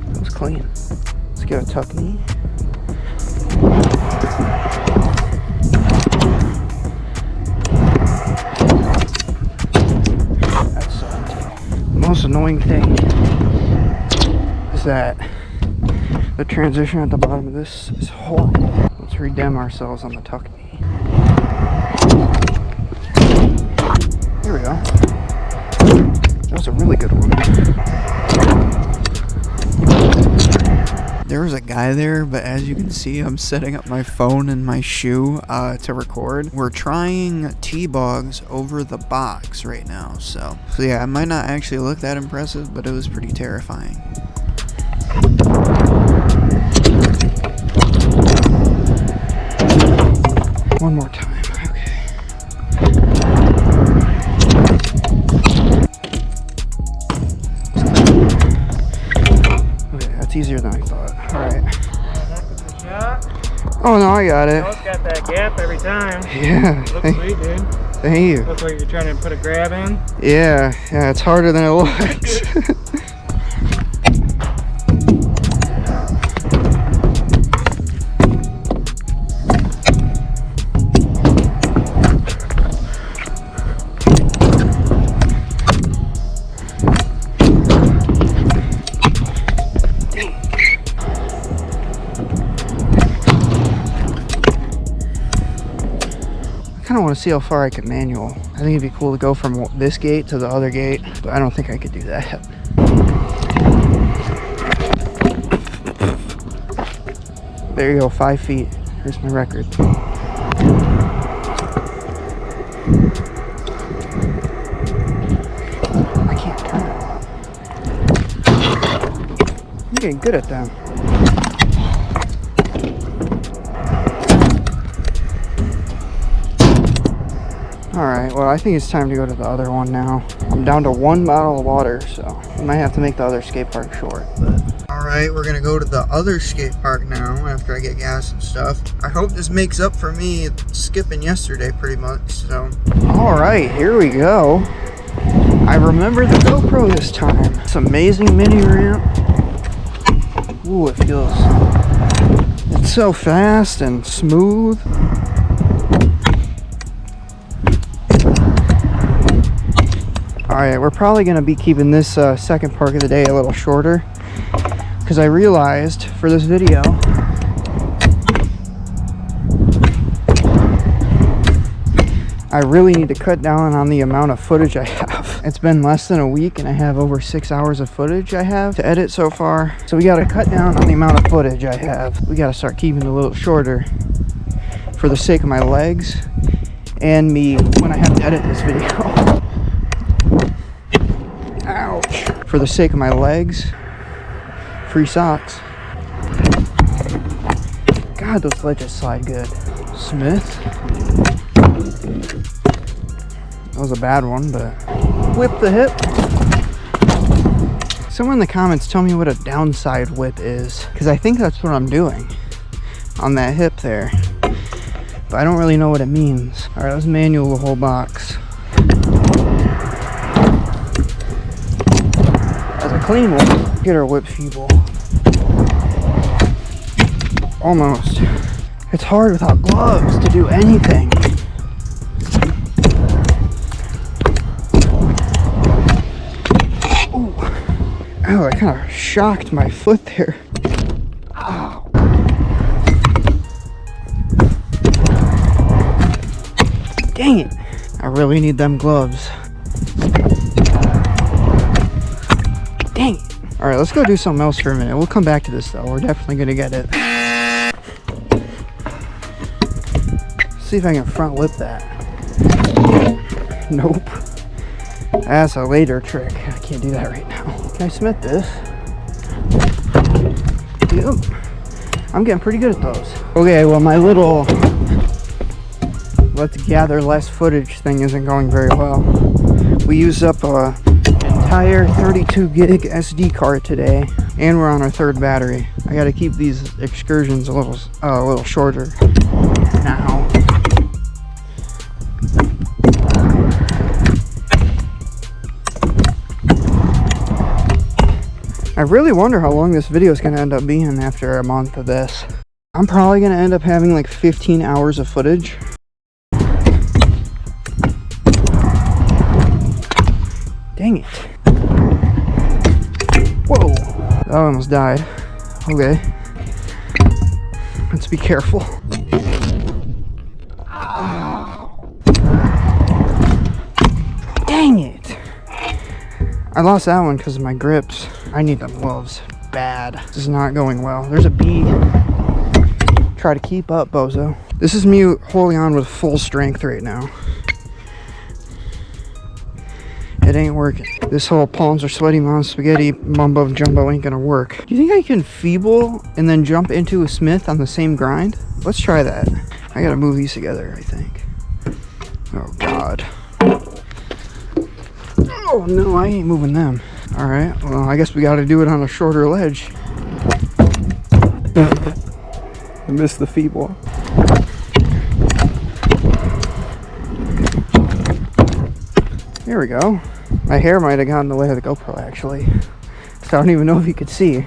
That was clean. Let's get a tuck knee. That sucked. The most annoying thing is that the transition at the bottom of this is horrible. Let's redeem ourselves on the tuck knee. Here we go. That was a really good one. There was a guy there, but as you can see, I'm setting up my phone and my shoe to record. We're trying T-bogs over the box right now, so yeah, it might not actually look that impressive, but it was pretty terrifying. One more time, okay. Okay, that's easier than I thought. Alright. Oh no, I got it. It's got that gap every time. Yeah. Looks sweet, dude. Thank you. Looks like you're trying to put a grab in. Yeah, it's harder than it looks. I kind of want to see how far I can manual. I think it'd be cool to go from this gate to the other gate, but I don't think I could do that. There you go, 5 feet. Here's my record. I can't turn it. I'm getting good at them. Alright, well I think it's time to go to the other one now. I'm down to 1 bottle of water, so I might have to make the other skate park short. But... Alright, we're gonna go to the other skate park now after I get gas and stuff. I hope this makes up for me skipping yesterday pretty much, so. Alright, here we go. I remember the GoPro this time. This amazing mini ramp. Ooh, it feels, it's so fast and smooth. Alright, we're probably going to be keeping this second park of the day a little shorter, because I realized for this video I really need to cut down on the amount of footage I have. It's been less than a week and I have over 6 hours of footage I have to edit so far. So we got to cut down on the amount of footage I have. We got to start keeping it a little shorter for the sake of my legs and me when I have to edit this video. Ouch. For the sake of my legs. Free socks. God, those ledges slide good. Smith. That was a bad one, but whip the hip. Someone in the comments tell me what a downside whip is, because I think that's what I'm doing on that hip there, but I don't really know what it means. All right, let's manual the whole box. That's a clean one. Get our whip feeble. Almost. It's hard without gloves to do anything. Oh, I kind of shocked my foot there. Ow. Dang it. I really need them gloves. Dang it. All right, let's go do something else for a minute. We'll come back to this though. We're definitely going to get it. See if I can front lip that. Nope. That's a later trick. I can't do that right now. Can I submit this? Yep. I'm getting pretty good at those. Okay, well my little let's gather less footage thing isn't going very well. We used up an entire 32 gig SD card today, and we're on our third battery. I gotta keep these excursions a little shorter now. I really wonder how long this video is going to end up being after a month of this. I'm probably going to end up having like 15 hours of footage. Dang it. Whoa. That almost died. Okay. Let's be careful. Dang it. I lost that one because of my grips. I need them gloves bad. This is not going well. There's a bee. Try to keep up, bozo. This is me holding on with full strength right now. It ain't working. This whole palms are sweaty mom spaghetti mumbo jumbo ain't gonna work. Do you think I can feeble and then jump into a Smith on the same grind? Let's try that. I gotta move these together, I think. Oh God. Oh no, I ain't moving them. Alright, well I guess we gotta do it on a shorter ledge. I missed the feeble. There we go. My hair might have gotten in the way of the GoPro actually. So I don't even know if you could see.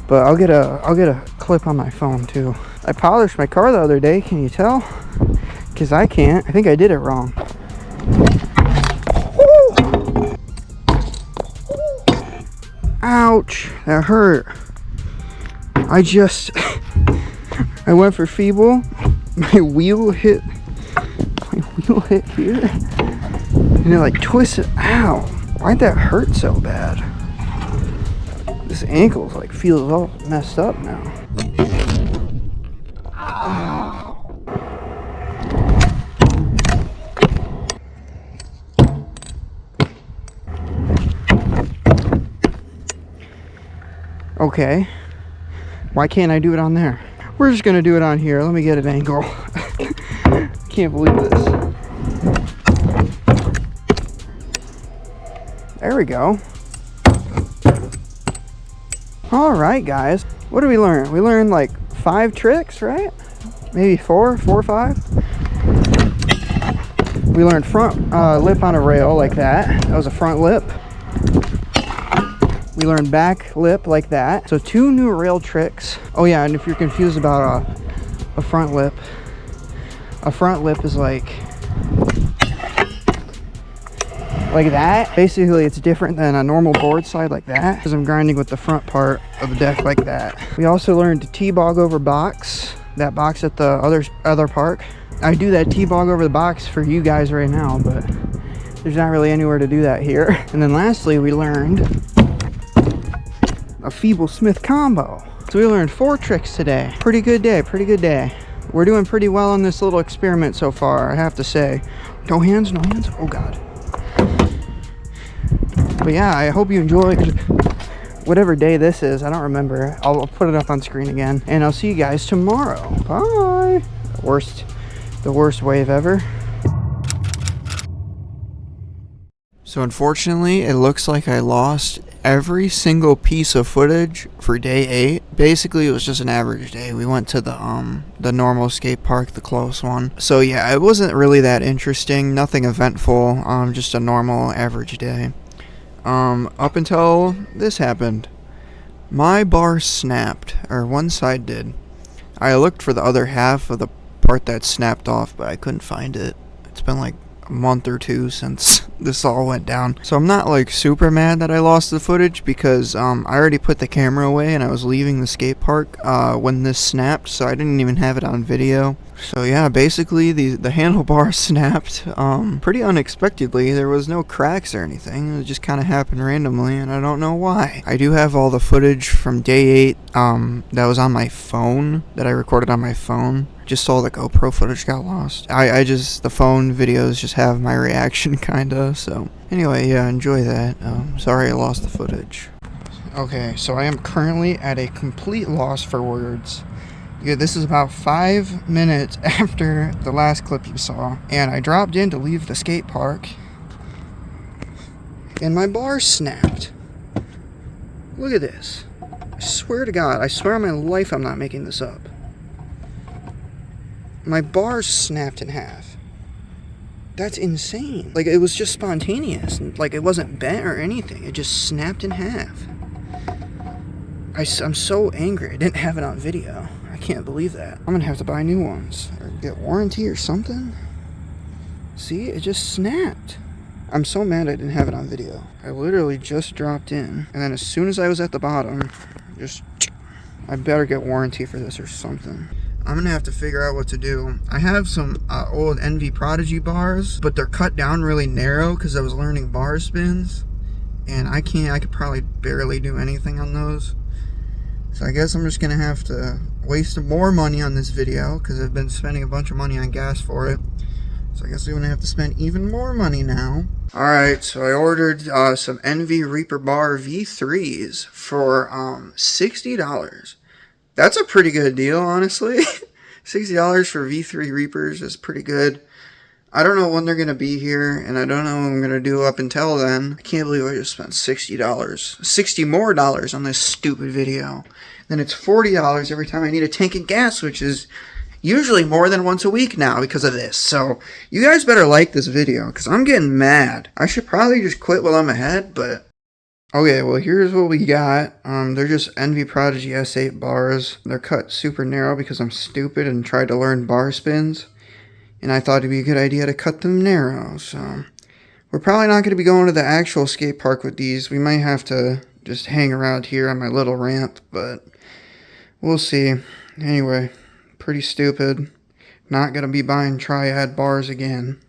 But I'll get a clip on my phone too. I polished my car the other day, can you tell? Because I can't. I think I did it wrong. Ouch, that hurt. I went for feeble. My wheel hit here. And it like twisted. Ow, why'd that hurt so bad? This ankle like feels all messed up now. Ow. Okay, why can't I do it on there? We're just gonna do it on here. Let me get an angle. Can't believe this. There we go. All right, guys. What did we learn? We learned like 5 tricks, right? Maybe 4 or 5. We learned front lip on a rail like that. That was a front lip. We learned back lip like that. So 2 new rail tricks. Oh yeah, and if you're confused about a front lip is like that. Basically, it's different than a normal board slide like that, because I'm grinding with the front part of the deck like that. We also learned to T-bog over box, that box at the other park. I do that T-bog over the box for you guys right now, but there's not really anywhere to do that here. And then lastly, we learned a Feeble Smith combo. So we learned 4 tricks today. Pretty good day, pretty good day. We're doing pretty well on this little experiment so far, I have to say. No hands, no hands. Oh God. But yeah, I hope you enjoyed whatever day this is. I don't remember. I'll put it up on screen again. And I'll see you guys tomorrow. Bye. The worst wave ever. So unfortunately, it looks like I lost every single piece of footage for day 8. Basically, it was just an average day. We went to the normal skate park, the close one. So yeah, it wasn't really that interesting. Nothing eventful. Just a normal average day. Up until this happened. My bar snapped, or one side did. I looked for the other half of the part that snapped off, but I couldn't find it. It's been like a month or 2 since this all went down. So I'm not like super mad that I lost the footage, because I already put the camera away and I was leaving the skate park when this snapped, so I didn't even have it on video. So yeah, basically the handlebar snapped pretty unexpectedly. There was no cracks or anything. It just kind of happened randomly, and I don't know why. I do have all the footage from day 8 that was on my phone, that I recorded on my phone. Just all the GoPro footage got lost. The phone videos just have my reaction kinda, so. Anyway, yeah, enjoy that. Sorry I lost the footage. Okay, so I am currently at a complete loss for words. Yeah, this is about 5 minutes after the last clip you saw, and I dropped in to leave the skate park, and my bar snapped. Look at this. I swear to God, I swear on my life I'm not making this up. My bar snapped in half. That's insane. Like, it was just spontaneous. Like, it wasn't bent or anything. It just snapped in half. I'm so angry I didn't have it on video. I can't believe that. I'm gonna have to buy new ones or get warranty or something. See, it just snapped. I'm so mad I didn't have it on video. I literally just dropped in, and then as soon as I was at the bottom, I better get warranty for this or something. I'm gonna have to figure out what to do. I have some old Envy Prodigy bars, but they're cut down really narrow because I was learning bar spins, and I could probably barely do anything on those. So I guess I'm just gonna have to waste more money on this video because I've been spending a bunch of money on gas for it. So I guess I'm gonna have to spend even more money now. Alright, so I ordered some Envy Reaper Bar V3s for $60. That's a pretty good deal, honestly. $60 for V3 Reapers is pretty good. I don't know when they're going to be here, and I don't know what I'm going to do up until then. I can't believe I just spent $60. $60 more on this stupid video. Then it's $40 every time I need a tank of gas, which is usually more than once a week now because of this. So you guys better like this video, because I'm getting mad. I should probably just quit while I'm ahead, but... Okay, well, here's what we got. They're just Envy Prodigy S8 bars. They're cut super narrow because I'm stupid and tried to learn bar spins. And I thought it'd be a good idea to cut them narrow. So we're probably not going to be going to the actual skate park with these. We might have to just hang around here on my little ramp, but we'll see. Anyway, pretty stupid. Not going to be buying Triad bars again.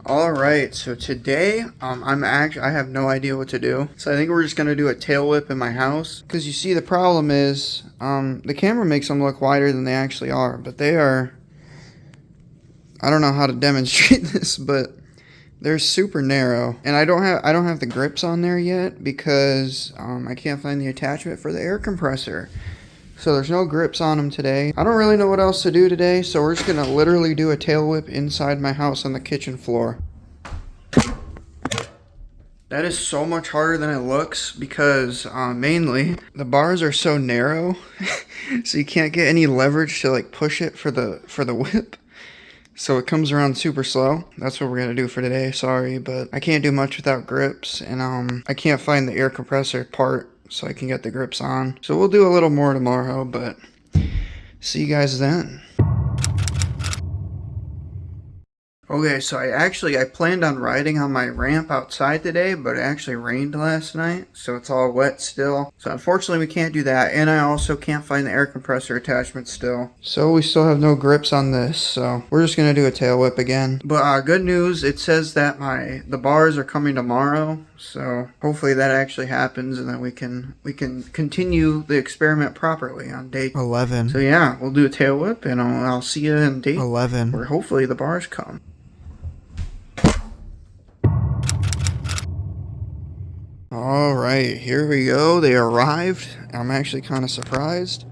Alright, so today, I have no idea what to do. So I think we're just going to do a tail whip in my house. Because you see, the problem is, the camera makes them look wider than they actually are. But they are, I don't know how to demonstrate this, but they're super narrow. And I don't have the grips on there yet because I can't find the attachment for the air compressor. So there's no grips on them today. I don't really know what else to do today, so we're just gonna literally do a tail whip inside my house on the kitchen floor. That is so much harder than it looks because mainly the bars are so narrow, so you can't get any leverage to like push it for the whip. So it comes around super slow. That's what we're gonna do for today. Sorry, but I can't do much without grips, and I can't find the air compressor part so I can get the grips on. So we'll do a little more tomorrow, but see you guys then. Okay, so I planned on riding on my ramp outside today, but it actually rained last night, so it's all wet still. So unfortunately we can't do that, and I also can't find the air compressor attachment still. So we still have no grips on this, so we're just gonna do a tail whip again. But good news, it says that the bars are coming tomorrow, so hopefully that actually happens, and then we can continue the experiment properly on day 11. So yeah, we'll do a tail whip, and I'll see you in day 11, where hopefully the bars come. Alright, here we go. They arrived. I'm actually kind of surprised.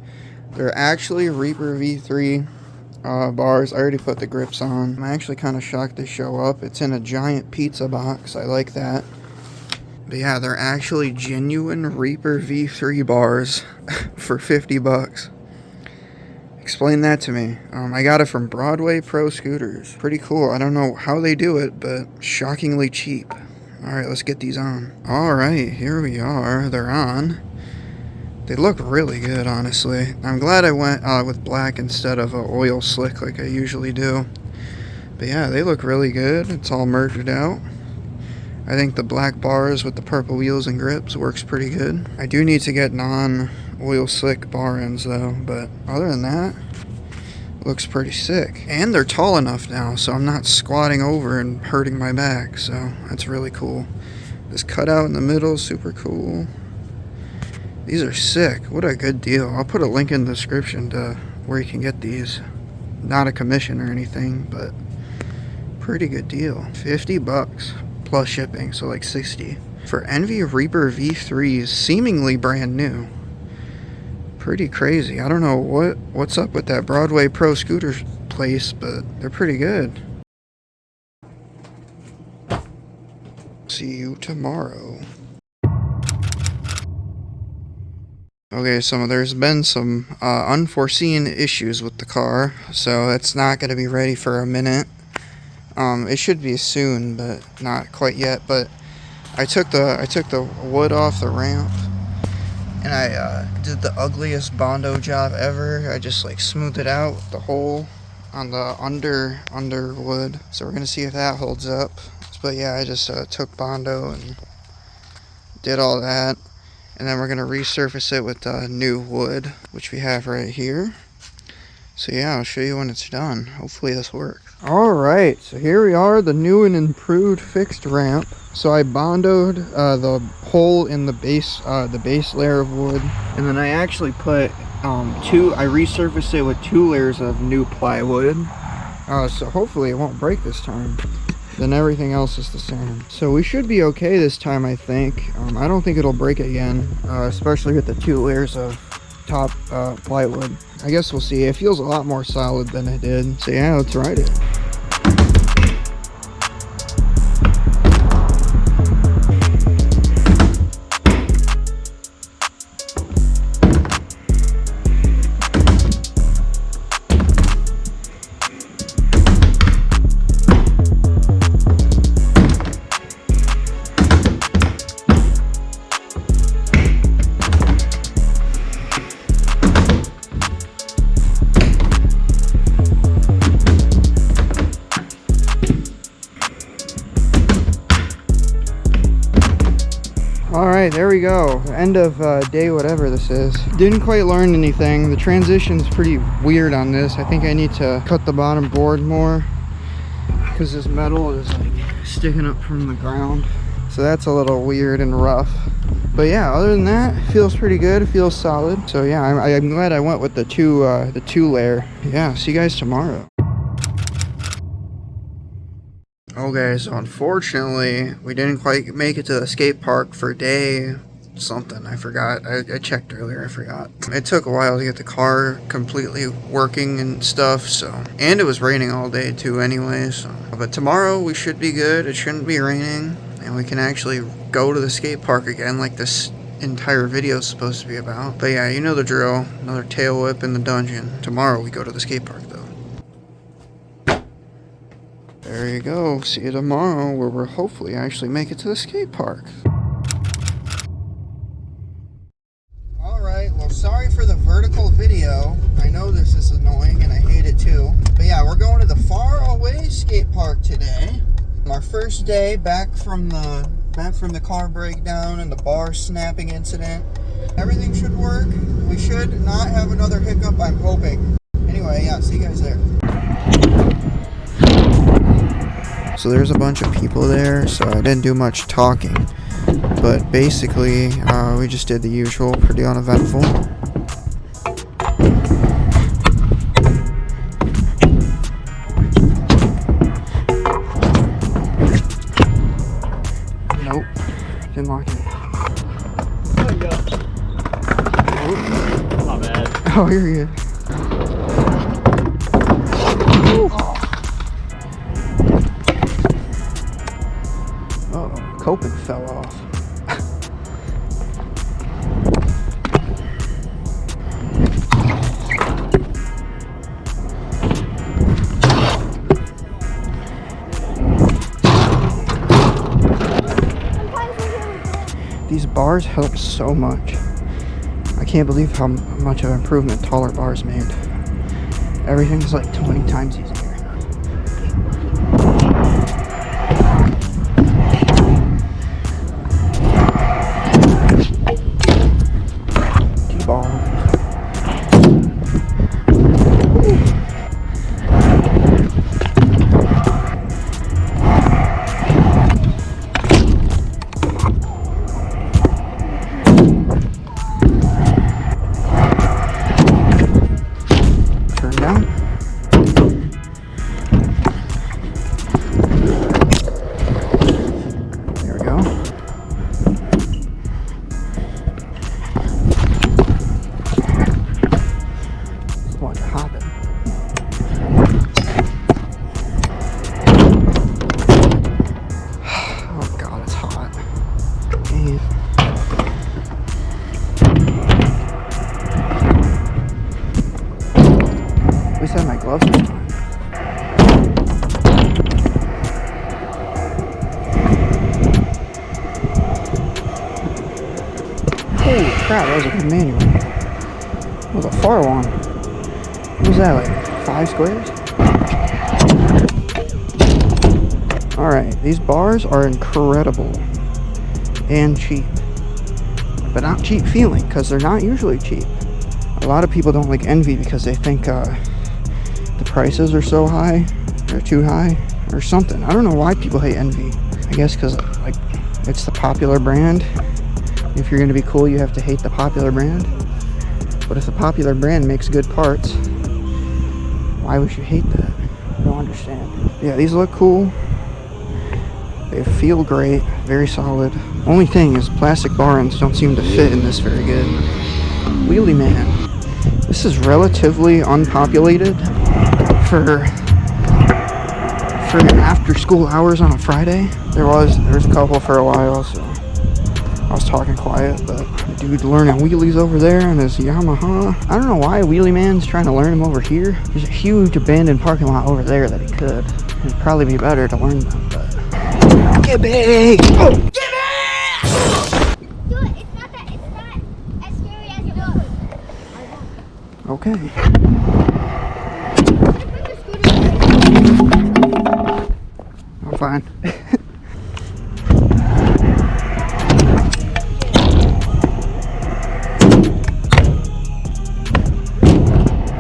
They're actually Reaper V3 bars. I already put the grips on. I'm actually kind of shocked they show up. It's in a giant pizza box. I like that. But yeah, they're actually genuine Reaper V3 bars for 50 bucks. Explain that to me. I got it from Broadway Pro Scooters. Pretty cool. I don't know how they do it, but shockingly cheap. Alright, let's get these on. Alright, here we are. They're on. They look really good, honestly. I'm glad I went with black instead of an oil slick like I usually do. But yeah, they look really good. It's all merged out. I think the black bars with the purple wheels and grips works pretty good. I do need to get non-oil slick bar ends though, but other than that, looks pretty sick. And they're tall enough now, so I'm not squatting over and hurting my back, so that's really cool. This cutout in the middle is super cool. These are sick. What a good deal. I'll put a link in the description to where you can get these. Not a commission or anything, but pretty good deal. 50 bucks plus shipping, so like 60. For Envy Reaper V3s, seemingly brand new. Pretty crazy. I don't know what's up with that Broadway Pro Scooters place, but they're pretty good. See you tomorrow. Okay, so there's been some unforeseen issues with the car, so it's not going to be ready for a minute. It should be soon, but not quite yet. But I took the wood off the ramp, and I did the ugliest Bondo job ever. I just like smoothed it out with the hole on the under wood. So we're gonna see if that holds up. But yeah, I just took Bondo and did all that, and then we're gonna resurface it with new wood, which we have right here. So yeah, I'll show you when it's done. Hopefully this works. Alright, so here we are, the new and improved fixed ramp. So I bondoed the hole in the base layer of wood, and then I actually put I resurfaced it with 2 layers of new plywood. So hopefully it won't break this time. Then everything else is the same. So we should be okay this time, I think. I don't think it'll break again, especially with the 2 layers of top plywood. I guess we'll see. It feels a lot more solid than it did. So yeah, let's ride it. Alright, there we go. End of day whatever this is. Didn't quite learn anything. The transition's pretty weird on this. I think I need to cut the bottom board more, because this metal is like sticking up from the ground. So that's a little weird and rough. But yeah, other than that, it feels pretty good. It feels solid. So yeah, I'm glad I went with the two layer. Yeah, see you guys tomorrow. Okay, so unfortunately, we didn't quite make it to the skate park for day something. I forgot. I checked earlier. I forgot. It took a while to get the car completely working and stuff, so. And it was raining all day too anyway, so. But tomorrow we should be good. It shouldn't be raining. and we can actually go to the skate park again like this entire video is supposed to be about. But yeah, you know the drill. Another tail whip in the dungeon. Tomorrow we go to the skate park though. There you go. See you tomorrow where we'll hopefully actually make it to the skate park. Alright, well sorry for the vertical video. I know this is annoying and I hate it too. But yeah, we're going to the far away skate park today. Our first day back from the car breakdown and the bar snapping incident. Everything should work. We should not have another hiccup, I'm hoping. Anyway, yeah, see you guys there. So there's a bunch of people there, so I didn't do much talking. But basically, we just did the usual, pretty uneventful. Nope, didn't lock it. There you go. Not bad. Oh, you're good. Uh-oh, coping fell off. These bars help so much. I can't believe how much of an improvement taller bars made. Everything's like 20 times easier. T-ball. At least I have my gloves this time. Holy crap, that was a good manual. That was a far one. What was that, like 5 squares? Alright, these bars are incredible and cheap. But not cheap feeling, because they're not usually cheap. A lot of people don't like Envy because they think the prices are so high, or too high, or something. I don't know why people hate Envy. I guess because like it's the popular brand. If you're going to be cool, you have to hate the popular brand. But if the popular brand makes good parts, why would you hate that? I don't understand. Yeah, these look cool. They feel great, very solid. Only thing is plastic bar ends don't seem to fit in this very good. Wheelie Man. This is relatively unpopulated for your after school hours on a Friday. There's a couple for a while, so I was talking quiet, but the dude learning wheelies over there in his Yamaha. I don't know why Wheelie Man's trying to learn him over here. There's a huge abandoned parking lot over there that he could. It'd probably be better to learn them, but... Get big! Oh! Do it! It's not as scary as it looks. Okay. I'm fine.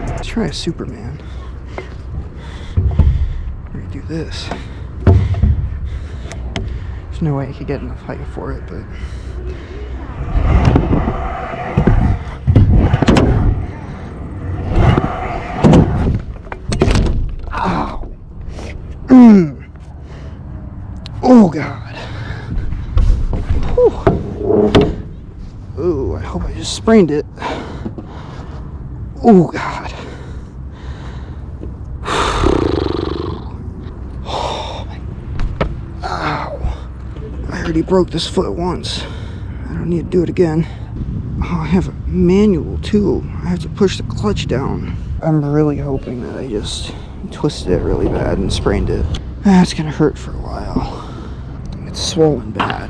Let's try a Superman. We're gonna do this. There's no way I could get enough height for it, but... Ow! Oh, God. Whew. Ooh, I hope I just sprained it. Oh, God. Ow. That already broke this foot once. I don't need to do it again. Oh, I have a manual too. I have to push the clutch down. I'm really hoping that I just twisted it really bad and sprained it. That's gonna hurt for a while. It's swollen bad.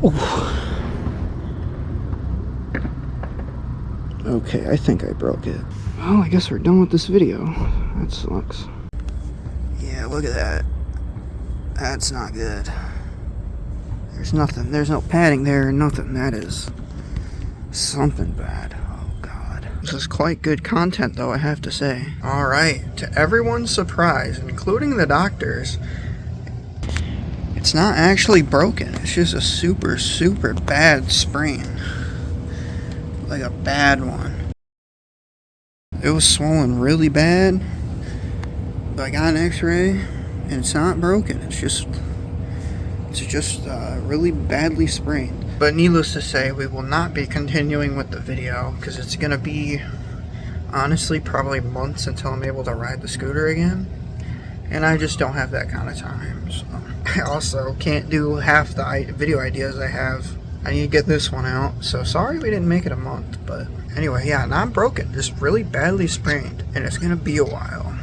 Oh. Okay, I think I broke it. Well, I guess we're done with this video. That sucks. Yeah, look at that. That's not good. There's nothing. There's no padding there. Nothing. That is something bad. Oh, God. This is quite good content, though, I have to say. Alright, to everyone's surprise, including the doctors, it's not actually broken. It's just a super, super bad sprain. Like a bad one. It was swollen really bad. But I got an x-ray, and it's not broken. It's just really badly sprained. But needless to say, we will not be continuing with the video because it's going to be, honestly, probably months until I'm able to ride the scooter again. And I just don't have that kind of time. So I also can't do half the video ideas I have. I need to get this one out. So sorry we didn't make it a month. But anyway, yeah, not broken. Just really badly sprained. And it's going to be a while.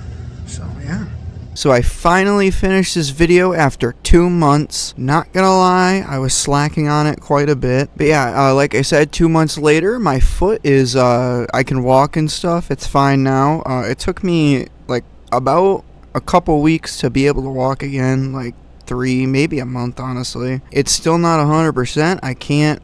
So yeah. So I finally finished this video after 2 months. Not gonna lie, I was slacking on it quite a bit. But yeah, like I said, 2 months later, my foot is, I can walk and stuff. It's fine now. It took me, like, about a couple weeks to be able to walk again, like 3, maybe a month, honestly. It's still not 100%. I can't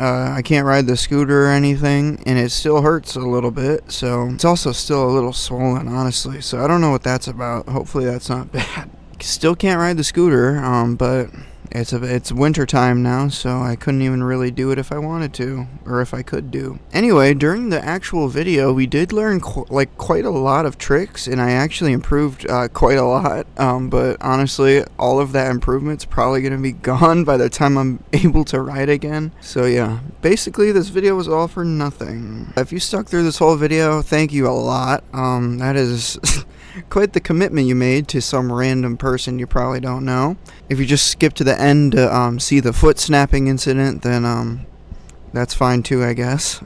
ride the scooter or anything, and it still hurts a little bit. So it's also still a little swollen, honestly. So I don't know what that's about. Hopefully that's not bad. Still can't ride the scooter, but it's winter time now, so I couldn't even really do it if I wanted to, or if I could do. Anyway, during the actual video, we did learn quite a lot of tricks, and I actually improved quite a lot. But honestly, all of that improvement's probably gonna be gone by the time I'm able to ride again. So yeah, basically this video was all for nothing. If you stuck through this whole video, thank you a lot. That is quite the commitment you made to some random person you probably don't know. If you just skip to the end to see the foot snapping incident, then that's fine too, I guess.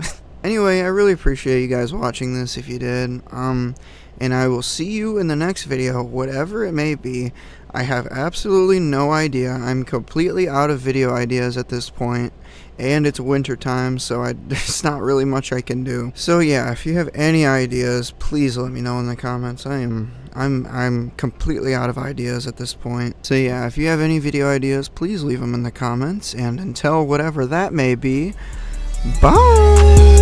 Anyway, I really appreciate you guys watching this if you did. And I will see you in the next video, whatever it may be. I have absolutely no idea. I'm completely out of video ideas at this point. And it's winter time, so there's not really much I can do. So yeah, if you have any ideas, please let me know in the comments. I'm completely out of ideas at this point. So yeah, if you have any video ideas, please leave them in the comments. And until whatever that may be, bye!